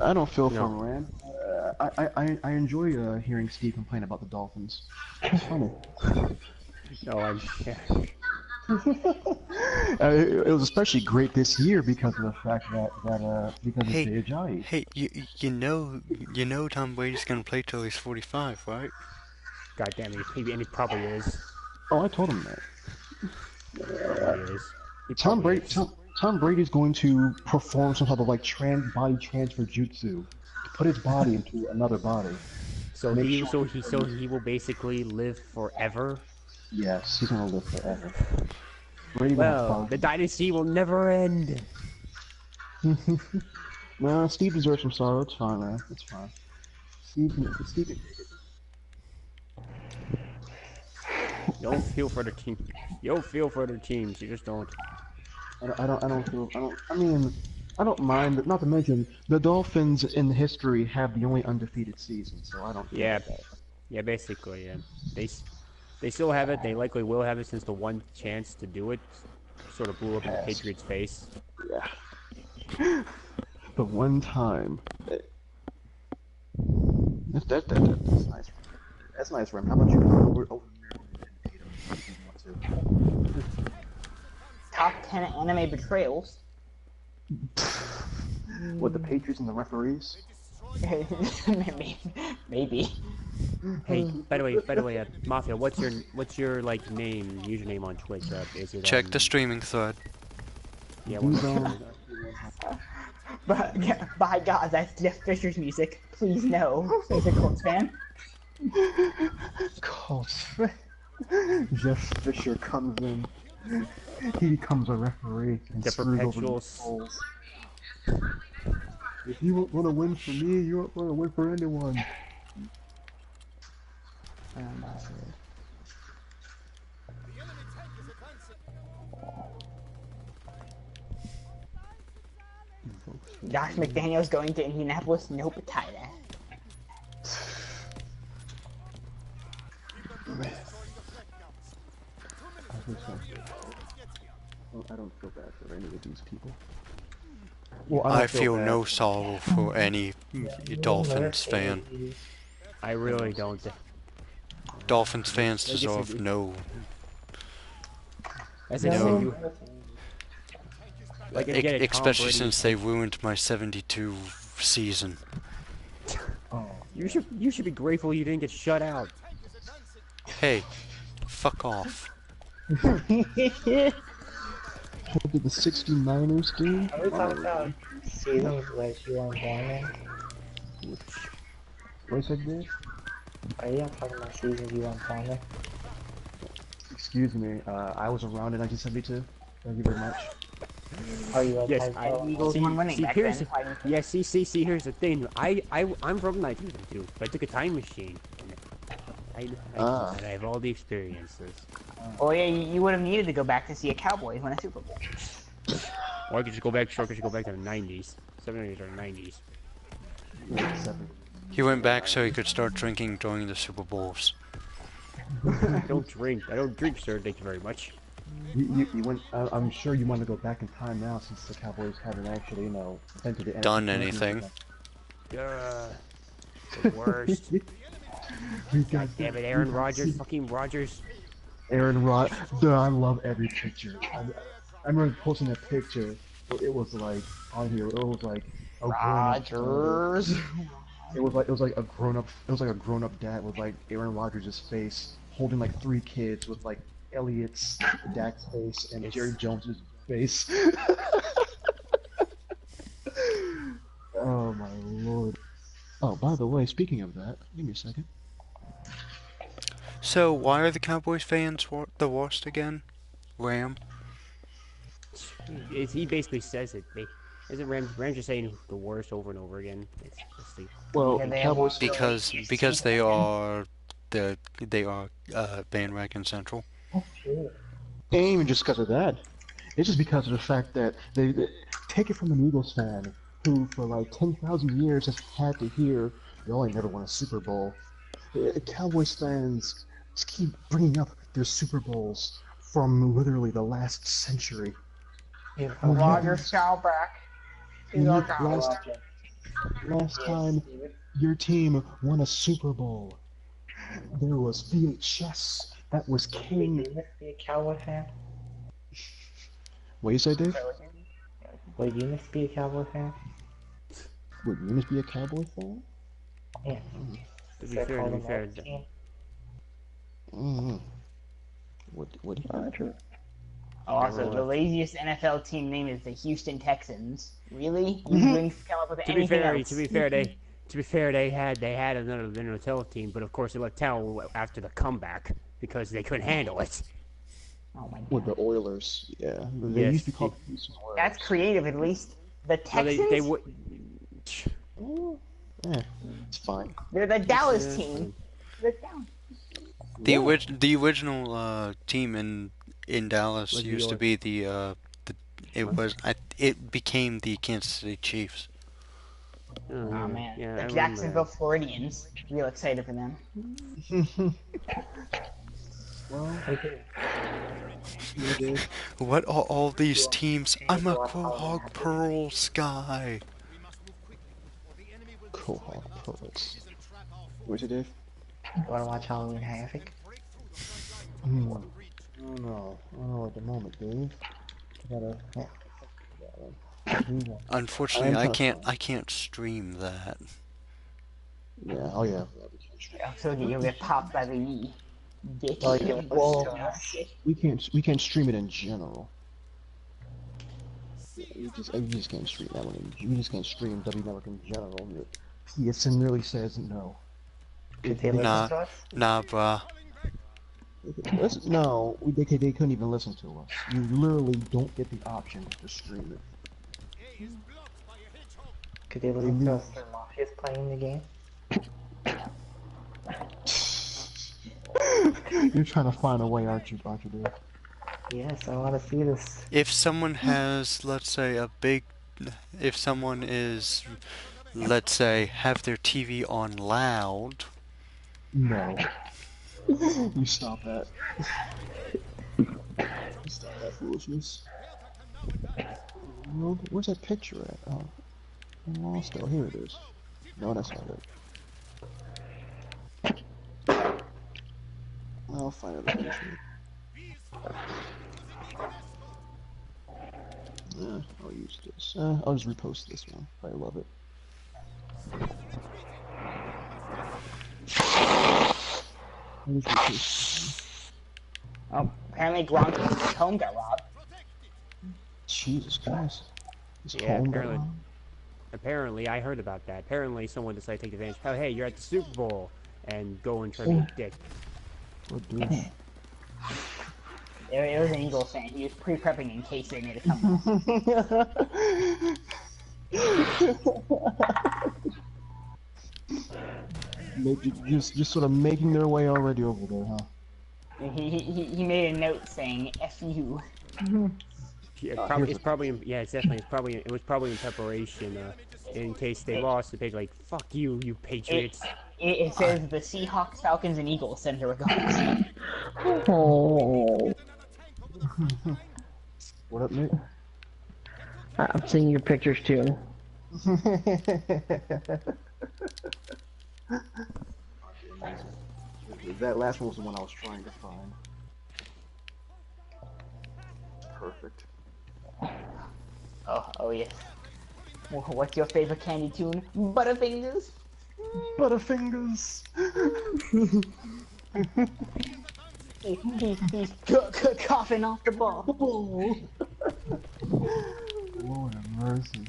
I don't feel for him, man. I enjoy hearing Steve complain about the Dolphins. It's funny. No, I'm. It was especially great this year because of the fact that because of Jay Ajayi. Hey, you know Tom Brady's gonna play till he's 45, right? God damn it, he probably is. Oh, I told him that. He is. Tom Brady's going to perform some type of like body transfer jutsu to put his body into another body. So he will basically live forever. Yes, he's gonna live forever. Well, the dynasty will never end. Well, Steve deserves some sorrow. It's fine, man. It's fine. Steve can take it. You don't feel for the team. You don't feel for the teams. You just don't. I don't mind. Not to mention, the Dolphins in history have the only undefeated season, so I don't. Yeah, yeah, basically, yeah. They still have it. They likely will have it since the one chance to do it sort of blew up in the Patriots' face. Yeah. The one time. That's nice. That's nice for him. How about you? Top 10 anime betrayals. What, the Patriots and the referees? Maybe. Hey, by the way, Mafia, what's your like username on Twitch? Is it Check the streaming thread. Yeah. By God, that's Jeff Fisher's music. Please no. He's a Colts fan. Colts fan. Jeff Fisher comes in. He becomes a referee and the screws over perpetual. the Colts. If you want to win for me, you want to win for anyone. Josh McDaniels going to Indianapolis? Nope, tie that. I don't feel bad for any of these people. Well, I feel no sorrow for any Dolphins fan. I really don't. Dolphins fans deserve no. Especially since they ruined my 72 season. Oh. You should be grateful you didn't get shut out. Hey, fuck off. What did the 69ers do? Are we talking about seasons that you weren't born in? What's that, dude? Are you talking about seasons you weren't born in? Excuse me, I was around in 1972. Thank you very much. Are you a Yes, type I of- Eagles won winning back here's then. the, yeah, see, here's the thing. I'm from 1992. I took a time machine. I have all the experiences. Oh yeah, you would have needed to go back to see a Cowboys win a Super Bowl. Or I could just go back, to the 90s. 70s or 90s. He went back so he could start drinking during the Super Bowls. I don't drink, sir. Thank you very much. You went. I'm sure you want to go back in time now, since the Cowboys haven't actually, been to the Done NFC anything. The worst. We got Damn it, Aaron Rodgers, fucking Rodgers. Aaron Rod. Dude, I love every picture. I remember posting a picture. It was like on here. It was like a Rodgers. It was like a grown up. It was like a grown up dad with like Aaron Rodgers' face holding like 3 kids with like Elliot's, Dak's face, and Jerry Jones's face. Oh my lord. Oh, by the way, speaking of that, give me a second. So, why are the Cowboys fans the worst again? Ram? He basically says it. Isn't Rams just saying the worst over and over again? It's Well, Yeah, they Cowboys. Because they are bandwagon central. It ain't even just because of that. It's just because of the fact that they take it from an Eagles fan who, for like 10,000 years, has had to hear, "Y'all ain't never won a Super Bowl." Cowboys fans just keep bringing up their Super Bowls from literally the last century. Roger Staubach. Last time your team won a Super Bowl, there was VHS. That was king. You must be a Cowboy fan? What you say, Dave? Wait, you must be a Cowboy fan? Would you must be a Cowboy fan? Yeah. To be fair. What do you Also, the laziest NFL team name is the Houston Texans. Really? You couldn't come up with anything else. To be fair, they had another NFL team, but of course they let tell after the comeback because they couldn't handle it. Oh my god. With the Oilers, yeah. They Yes. used to be called the Houston Oilers. That's creative, at least. The Texans? They would. It's fine. They're the Dallas team. They're Dallas. The original team in Dallas Was the used to be it became the Kansas City Chiefs. Oh man. Yeah, I The remember Jacksonville Floridians. Real excited for them. Well, What are all these teams? I'm a Quahog Pearl Sky. Quahog Pearls. Where's it, Dave? You wanna watch Halloween Havoc? Oh no, at the moment, Dave. Unfortunately, I can't stream that. Yeah, oh yeah. So you'll get popped by the dick. Oh, you can listen to us. We can't stream it in general. We just can't stream that one. We just can't stream W Network in general. PSN really says no. Could they listen to us? Nah, bruh. No, they couldn't even listen to us. You literally don't get the option to stream it. Could they listen to us through Mafia's playing the game? You're trying to find a way, aren't you, dude? Yes, I wanna see this. If someone has, let's say, if someone is, let's say, have their TV on loud. No. You stop that. Stop that foolishness. Where's that picture at? Oh, I lost it. Oh, here it is. No, that's not it. I'll find it eventually. I'll use this. I'll just repost this one. I love it. Oh, apparently Gronk's home got robbed. Jesus Christ. It's Yeah, home apparently. down. Apparently, I heard about that. Apparently, someone decided to take advantage. Oh, hey, you're at the Super Bowl, and go and try to be a dick. What douche? It was an Eagles fan. He was pre-prepping in case they made a comeback. just sort of making their way already over there, huh? He made a note saying "F you." Yeah, it's probably it was probably in preparation in case they lost. The page like fuck you, you Patriots. It says the Seahawks, Falcons, and Eagles send their regards. Oh. What up, Nick? I'm seeing your pictures too. That last one was the one I was trying to find. Perfect. Oh yes. What's your favorite candy tune? Butterfingers. Butterfingers. He's coughing off the ball. Lord have mercy.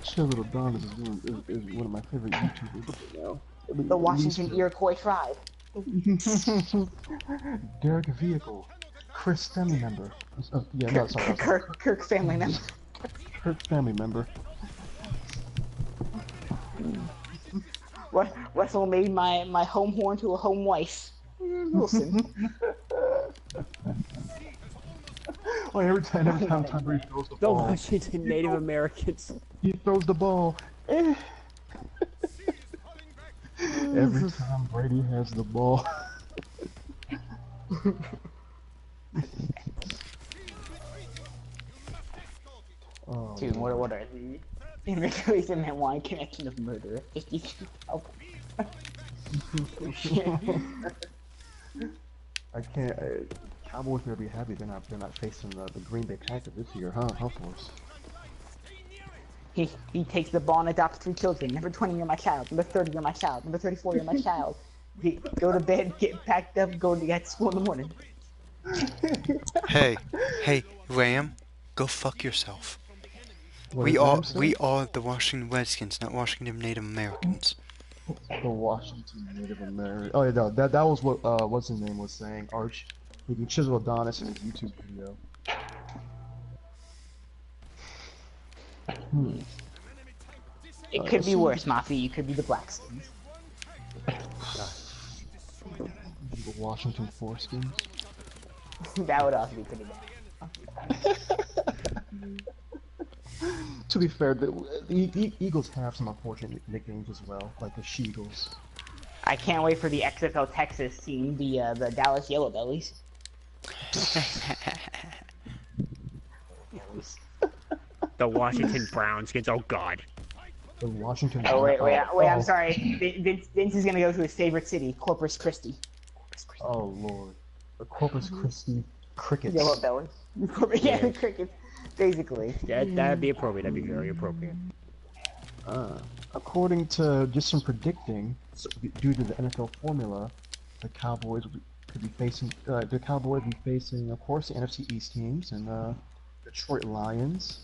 Chill Adonis is one of my favorite YouTubers right now. The Washington Iroquois Tribe. Derek Vehicle. Chris family member. Yeah, no, sorry. Kirk family member. Kirk family member. Russell made my home horn to a home wife. Wilson. Oh, every time Tom Brady throws the The ball. Washington Native Americans. He throws the ball. Every time Brady has the ball. Oh, Dude, what are the inventories and wine connection of murder? 50 I can't. Cowboys better be happy they're not facing the Green Bay Packers this year, huh? Of course. He takes the ball and adopts 3 children. Number 20, you're my child. Number 30, you're my child. Number 34, you're my child. Go to bed, get packed up, go to school in the morning. Hey, Ram, go fuck yourself. What We did are Ram say? the Washington Redskins, not Washington Native Americans. The Washington Native American. Oh yeah, no, that was what what's his name was saying. Arch. He can chisel Adonis in his YouTube video. It could be worse, Mafia. You could be the Blackskins. The Washington Foreskins. That would also be pretty bad. To be fair, the Eagles have some unfortunate nicknames as well, like the She-Eagles. I can't wait for the XFL Texas team, the Dallas Yellow Bellies. The Washington Brownskins. Oh God. The Washington. Oh wait, I'm sorry. Vince is gonna go to his favorite city, Corpus Christi. Oh Lord, the Corpus Christi Crickets. Yellow Bellies. Yeah, the Crickets. Basically. That'd be appropriate. That'd be very appropriate. According to just some predicting, due to the NFL formula, the Cowboys could be facing. The Cowboys would be facing, of course, the NFC East teams and Detroit Lions.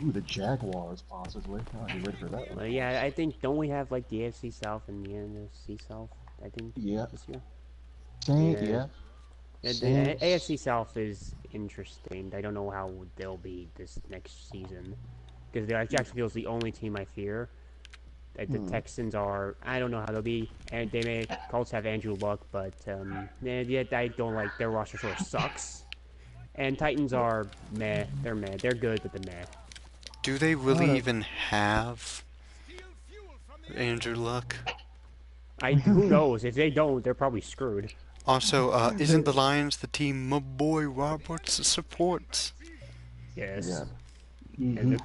Ooh, the Jaguars possibly. I'll be ready for that one. Yeah, I think don't we have like the AFC South and the NFC South? I think this year. Yeah. The AFC South is interesting. I don't know how they'll be this next season because Jacksonville's the only team I fear. The Texans are. I don't know how they'll be, and Colts have Andrew Luck, but yet I don't like their roster. Sort of sucks. And Titans are meh. They're meh. They're good, but they're meh. Do they really even have Andrew Luck? Who knows? If they don't, they're probably screwed. Also, isn't the Lions the team my boy Roberts supports? Yes. Yeah. And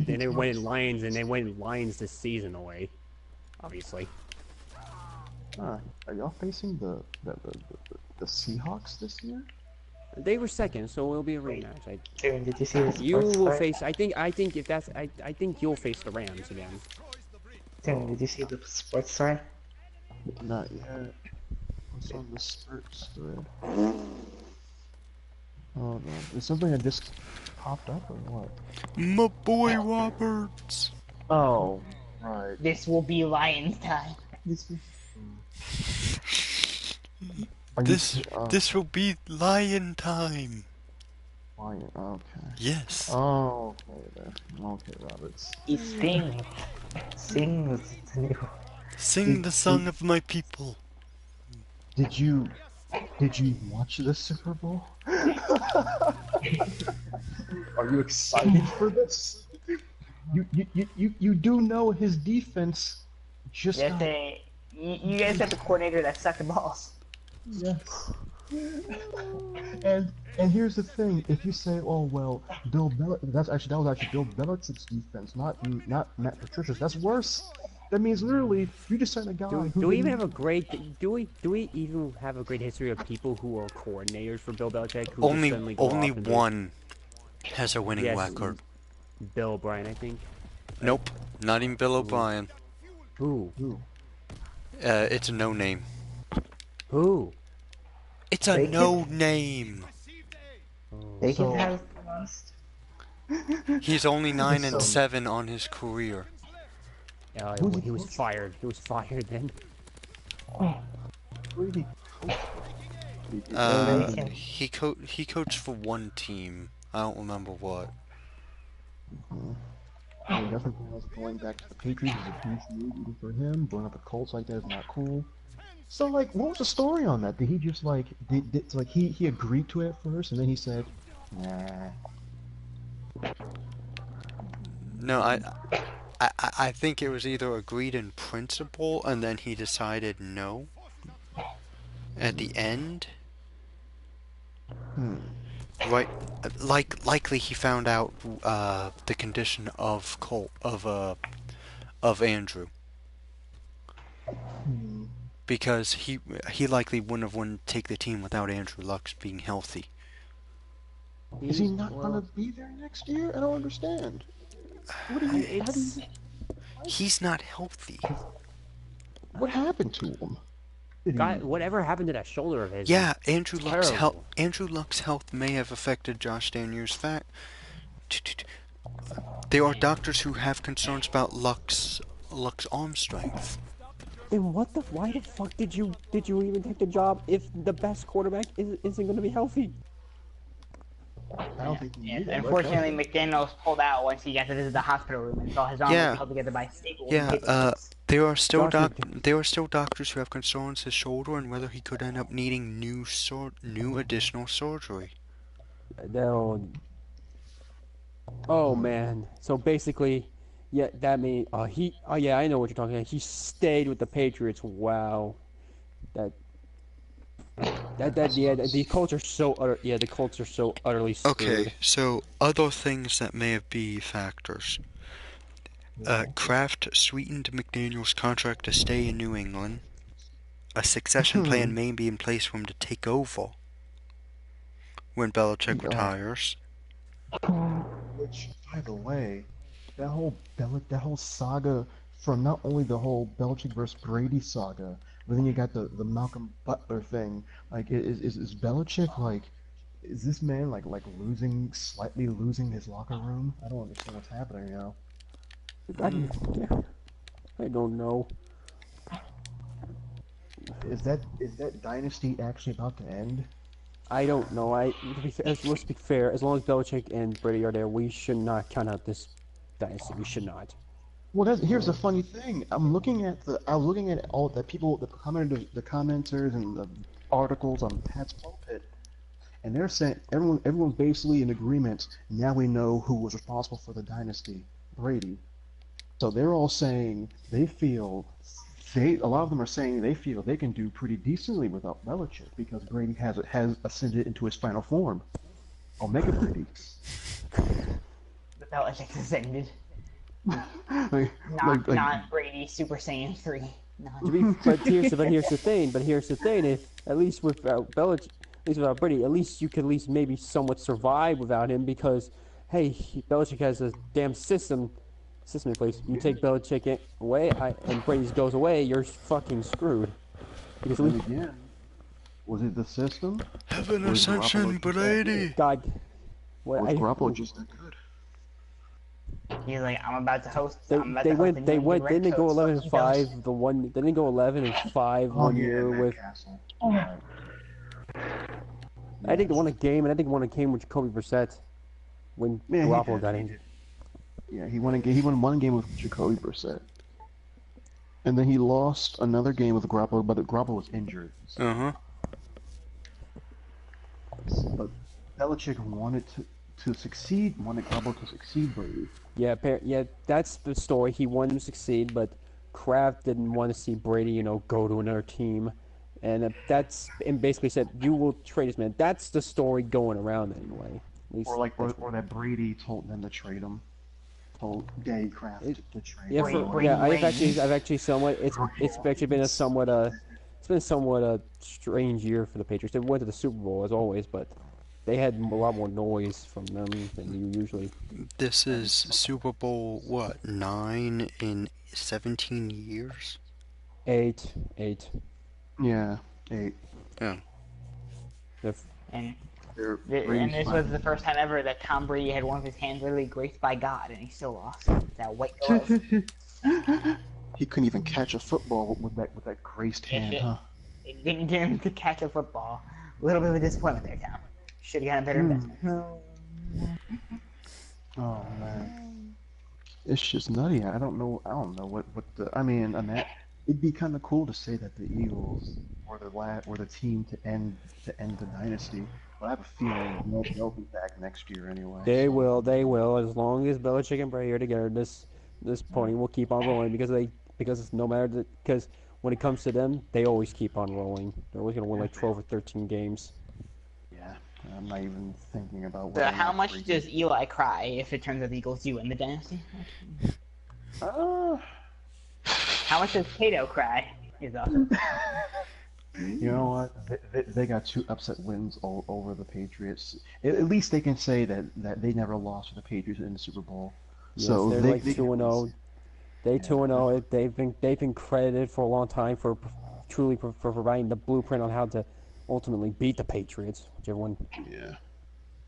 they went in Lions, and they went in Lions this season away. Obviously. Are y'all facing the Seahawks this year? They were second, so it'll be a rematch. Dude, did you see this? You will face. I think if that's. I think you'll face the Rams again. Dude, did you see the sports story? Not yet. What's on the Spurs thread? Oh, no. Is something that just popped up or what? My boy Roberts. Oh, right. This will be Lion's time. This will be lion time. Lion, okay. Yes. Oh, okay then. Okay, Roberts. He sings. Sings to you. Sing the song of my people. Did you watch the Super Bowl? Are you excited for this? You do know his defense just Yes, you guys got the coordinator that sucked the balls. yes. And here's the thing: if you say, "Oh well, Bill Belichick," that was actually Bill Belichick's defense, not Matt Patricia's. That's worse. That means literally you just signed a guy. Do we even have a great history of people who are coordinators for Bill Belichick? Who Only just suddenly go only off and one has a winning Yes. record. Bill O'Brien, I think. Nope, not even Bill O'Brien. Who? It's a no name. Who? It's a They can- no name. Bacon So- has the most. He's only 9 and So- 7 on his career. He was fired. He was fired then. Brady. Bacon. He coached for one team. I don't remember what. I mean, definitely was going back to the Patriots is a huge move even for him. Blowing up the Colts like that is not cool. So like, what was the story on that? Did he just like he agreed to it at first and then he said, nah. No, I think it was either agreed in principle and then he decided no at the end. Right, likely he found out the condition of Andrew. Because he likely wouldn't have wanted to take the team without Andrew Luck being healthy. Is he not gonna be there next year? I don't understand. What do you? He's not healthy. What happened to him? God, whatever happened to that shoulder of his? Yeah, Andrew Luck's terrible. health may have affected Josh Daniels' There are doctors who have concerns about Luck's arm strength. Then why the fuck did you even take the job if the best quarterback isn't going to be healthy? I don't think he Yes, did. unfortunately, McDaniels pulled out once he got to visit the hospital room and saw his arm Yeah. was held together by staples. Yeah, and tape. there are still Josh, there are still doctors who have concerns his shoulder and whether he could end up needing new additional surgery. Oh man. So basically, yeah, that means yeah, I know what you're talking about. He stayed with the Patriots. Wow. The Colts are so utterly screwed. Okay, so other things that may be factors. Kraft sweetened McDaniel's contract to stay in New England. A succession plan may be in place for him to take over when Belichick retires. Which, by the way, that whole saga from not only the whole Belichick versus Brady saga, but then you got the Malcolm Butler thing. Like, is Belichick like? Is this man like slightly losing his locker room? I don't understand what's happening now. I don't know. Is that dynasty actually about to end? I don't know. Let's be fair. As long as Belichick and Brady are there, we should not count out this dynasty. We should not. Well, here's the funny thing. I was looking at all the people, the commenters, and the articles on Pat's pulpit, and they're saying everyone's basically in agreement. Now we know who was responsible for the dynasty, Brady. So they're all saying a lot of them are saying they feel they can do pretty decently without Belichick because Brady has ascended into his final form. Omega Brady. The Belichick ascended. Like, Not Brady Super Saiyan 3. But here's the thing. If at least without Belichick, at least without Brady, at least you could at least maybe somewhat survive without him because, hey, Belichick has a damn system in place. You take Belichick away, and Brady goes away, you're fucking screwed. Because Was it the system? Heaven Or is Ascension Garoppolo Brady. God. What, Was Garoppolo just that good? He's like, I'm about to host. They, I'm about they to host went. the They new went. Red Didn't they go Coats, so 11-5? The one. Didn't they go 11-5 Oh, one yeah, year Matt with? Castle. I think they won a game, and I think won a game with Jacoby Brissett when Garoppolo got injured. Yeah, he won a game. He won one game with Jacoby Brissett, and then he lost another game with Garoppolo, but Garoppolo was injured. Uh-huh. But Belichick wanted to succeed, wanted Garoppolo to succeed, Brady. Yeah, that's the story. He wanted him to succeed, but Kraft didn't want to see Brady, go to another team, and and basically said, "You will trade this man." That's the story going around anyway. At least Or that Brady told them to trade him. Told Dave Kraft to trade. Yeah, Brady I've Wayne. actually somewhat. It's actually been a somewhat strange year for the Patriots. They went to the Super Bowl as always, but they had a lot more noise from them than you usually. This is Super Bowl, what, 9 in 17 years? 8. Yeah, 8. Yeah. And They're and this was the first time ever that Tom Brady had one of his hands literally graced by God, and he still lost. That white glove. He couldn't even catch a football with that graced hand, huh? It didn't get him to catch a football. A little bit of a disappointment there, Tom. Should have gotten a better investment. Oh man, it's just nutty. I don't know what the. I mean, it'd be kind of cool to say that the Eagles were the team to end the dynasty. But I have a feeling they'll be back next year anyway. They will. As long as Belichick and Brady are together, this pony will keep on rolling because no matter because when it comes to them, they always keep on rolling. They're always gonna win like 12 or 13 games. Yeah, I'm not even thinking about. So how much does Eli cry if it turns out the Eagles do win the dynasty? How much does Cato cry? Is awesome. You know what? They got 2 upset wins all over the Patriots. At least they can say that they never lost to the Patriots in the Super Bowl. Yes, So they're like 2-0. They 2-0. They've been credited for a long time for providing the blueprint on how to ultimately beat the Patriots, which everyone.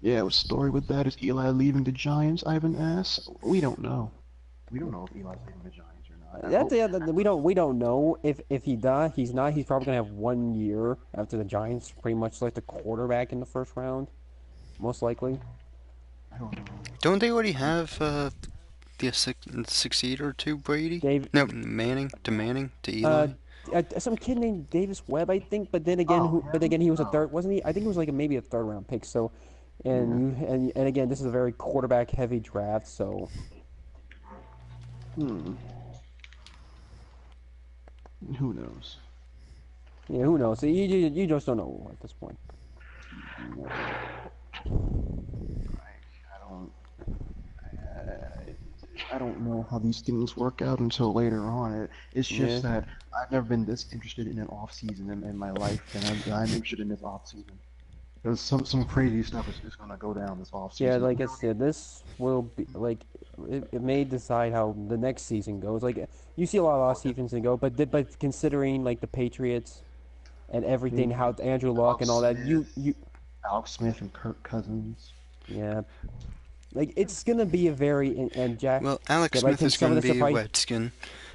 Yeah. What story with that is Eli leaving the Giants? Ivan asks. We don't know. We don't know if Eli's leaving the Giants or not. We don't know if he does. He's not. He's probably gonna have 1 year after the Giants, pretty much like the quarterback in the first round, most likely. I don't know. Don't they already have the successor to Brady? Manning to Eli. Some kid named Davis Webb, I think. But then again, he was a third, wasn't he? I think he was like maybe a third round pick. So, and again, this is a very quarterback heavy draft. So. Who knows? Yeah, who knows? You just don't know at this point. I don't know how these things work out until later on. It's just that I've never been this interested in an off season in my life, and I'm interested in this off season. Because some crazy stuff is gonna go down this off season. Yeah, like I said, this will be like it may decide how the next season goes. Like you see a lot of off seasons go, but considering like the Patriots and everything, how Andrew Luck and all that, you Alex Smith and Kirk Cousins. Yeah. Like it's gonna be a very and Jack. Well, Alex Smith is going to be a Redskin,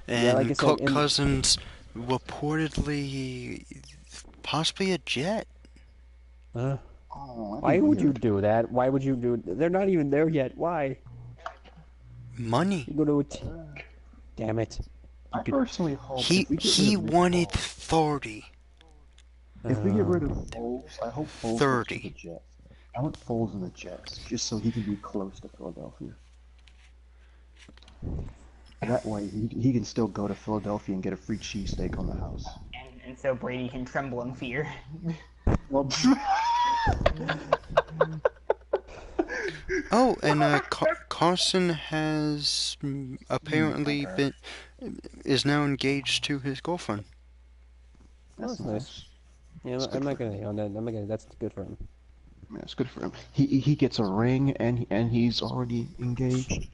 and Kirk Cousins reportedly possibly a Jet. Why would you do that? Why would you do? They're not even there yet. Why? Money. You go to damn it. I personally hope he wanted 30. If we get rid of Foles, I hope Foles 30. goes to the Jets. I want Foles in the Jets, just so he can be close to Philadelphia. That way, he can still go to Philadelphia and get a free cheesesteak on the house. And so Brady can tremble in fear. Well, oh, and Carson has apparently is now engaged to his girlfriend. That's nice. Yeah, I'm not gonna on that. I'm not gonna. That's good for him. Yeah, it's good for him. He gets a ring and he's already engaged.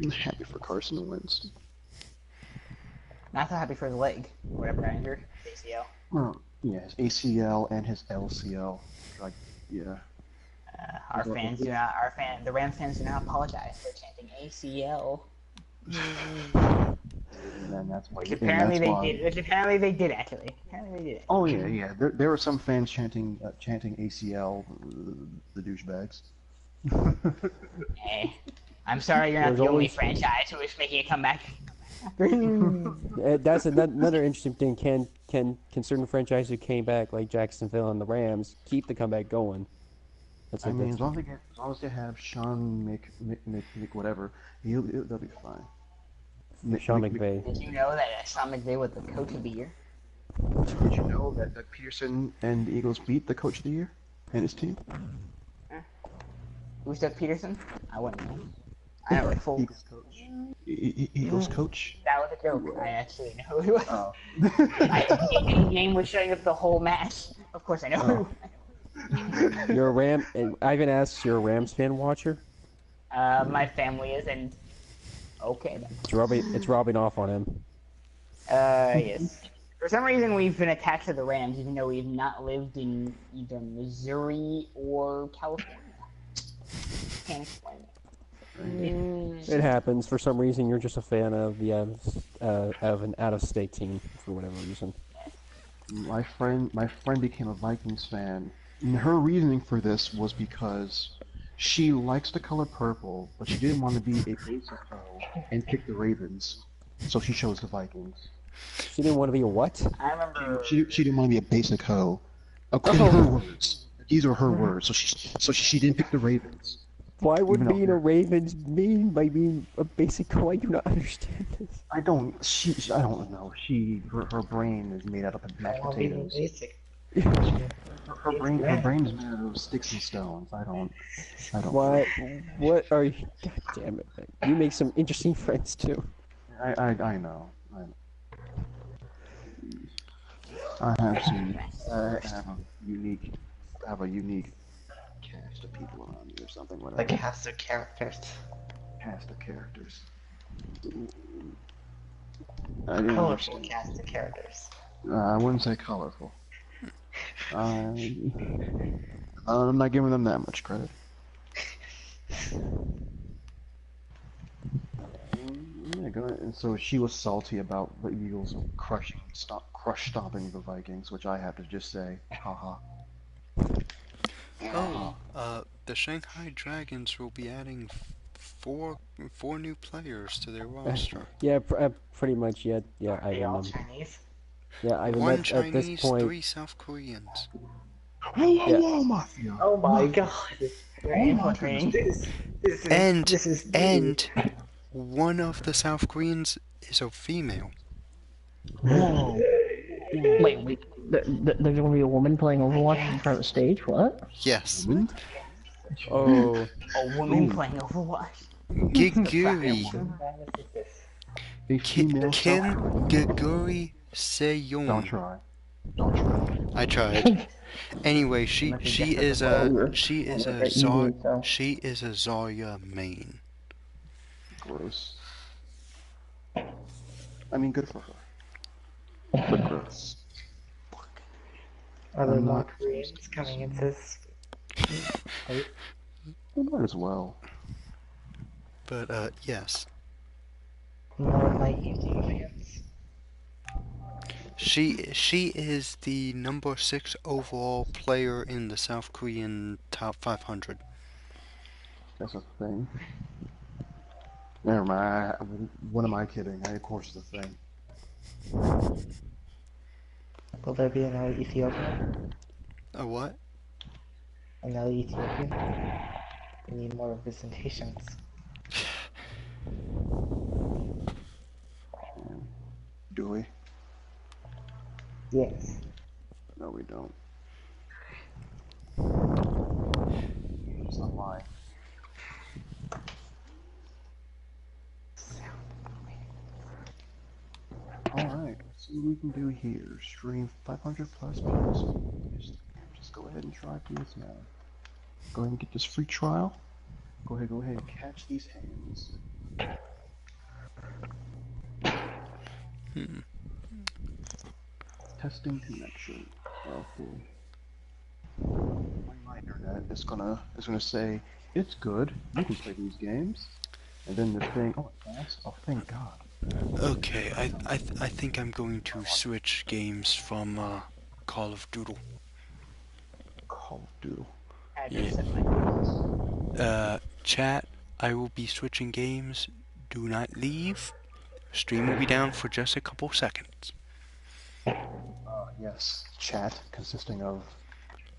I'm happy for Carson Wentz. Not so happy for his leg, or whatever got injured. ACL. Well, yeah, his ACL and his LCL. Like, yeah. The Rams fans do not apologize for chanting ACL. And that's why. Apparently they did. Apparently they did actually. Apparently they did. Oh yeah. There were some fans chanting ACL, the douchebags. Hey, I'm sorry you're not the only franchise who is making a comeback. That's another interesting thing. Can certain franchises who came back, like Jacksonville and the Rams, keep the comeback going? As long as they have Sean Mc whatever, they'll be fine. Sean McVay. Did you know that Sean McVay was the coach of the year? Did you know that Doug Peterson and the Eagles beat the coach of the year and his team? Who's Doug Peterson? I wouldn't know. I know full Eagles coach. Eagles coach. That was a joke. I actually know who it was. Oh. The game was showing up the whole match. Of course I know who. You're a Ram. Ivan asks, "You're a Rams fan watcher?" My family is, and okay then. It's rubbing off on him. Yes. For some reason, we've been attached to the Rams, even though we've not lived in either Missouri or California. Can't explain it. It happens. For some reason, you're just a fan of of an out-of-state team for whatever reason. My friend became a Vikings fan. And her reasoning for this was because she likes the color purple, but she didn't want to be a basic hoe and pick the Ravens, so she chose the Vikings. She didn't want to be a what? I remember. She didn't want to be a basic hoe. In her words. These are her words. So she didn't pick the Ravens. Why would being a Ravens mean by being a basic hoe? I do not understand this. I don't know. Her brain is made out of mashed potatoes. Her brain is made out of sticks and stones. I don't. What are you? God damn it! You make some interesting friends too. I know. I have a unique cast of people around me or something. Whatever. Like cast of characters. Cast of characters. Colorful cast of characters. I wouldn't say colorful. I'm not giving them that much credit. Yeah, go ahead. And so she was salty about the Eagles crush stomping the Vikings, which I have to just say, haha. The Shanghai Dragons will be adding four new players to their roster. Yeah, pretty much. Yeah. Are they all Chinese? Yeah, I One at Chinese, this point. 3 South Koreans. Hello, Mafia. Oh my god. They're infiltrating. And one of the South Koreans is a female. Whoa. Wait. There's going to be a woman playing Overwatch in front of the stage? What? Yes. Oh. A woman playing Overwatch. Giguri. A female Kim South Korean. Giguri Sejong. Don't try. I tried. Anyway, she is a Zarya main. Gross. I mean, good for her. But gross. Are there I'm more not Koreans coming into this? Well, might as well. But yes. More Viking fans? She is the number 6 overall player in the South Korean top 500. That's a thing. Never mind. What am I kidding? Of course, it's a thing. Will there be another Ethiopian? A what? Another Ethiopian? We need more representations. Do we? Yes. No, we don't. It's not lying. Alright, let's see what we can do here. Stream 500 plus people. Just go ahead and try this now. Go ahead and get this free trial. Go ahead and catch these hands. Testing connection. Okay. My internet is gonna say it's good. You can play these games, and then the thing. Oh, it fast. Oh, thank God. Okay, I think I'm going to switch games from Call of Duty. Call of Duty. Chat, I will be switching games. Do not leave. Stream will be down for just a couple seconds. Yes. Chat consisting of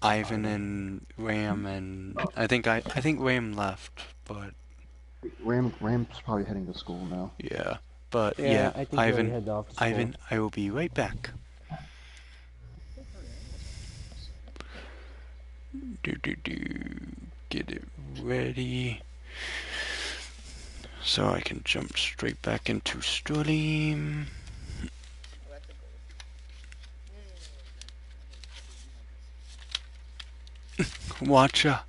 Ivan and Ram, and I think Ram left, but Ram's probably heading to school now. yeah. But Yeah, yeah, I think he already headed off to school. Ivan, I will be right back. Get it ready. So I can jump straight back into stream. Watcha,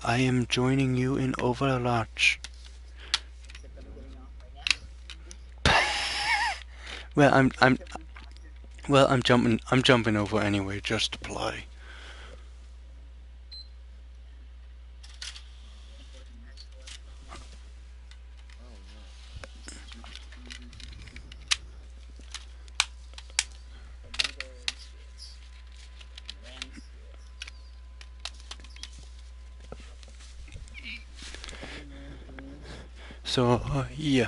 I am joining you in Overwatch. Well, I'm jumping over anyway just to play. So, yeah.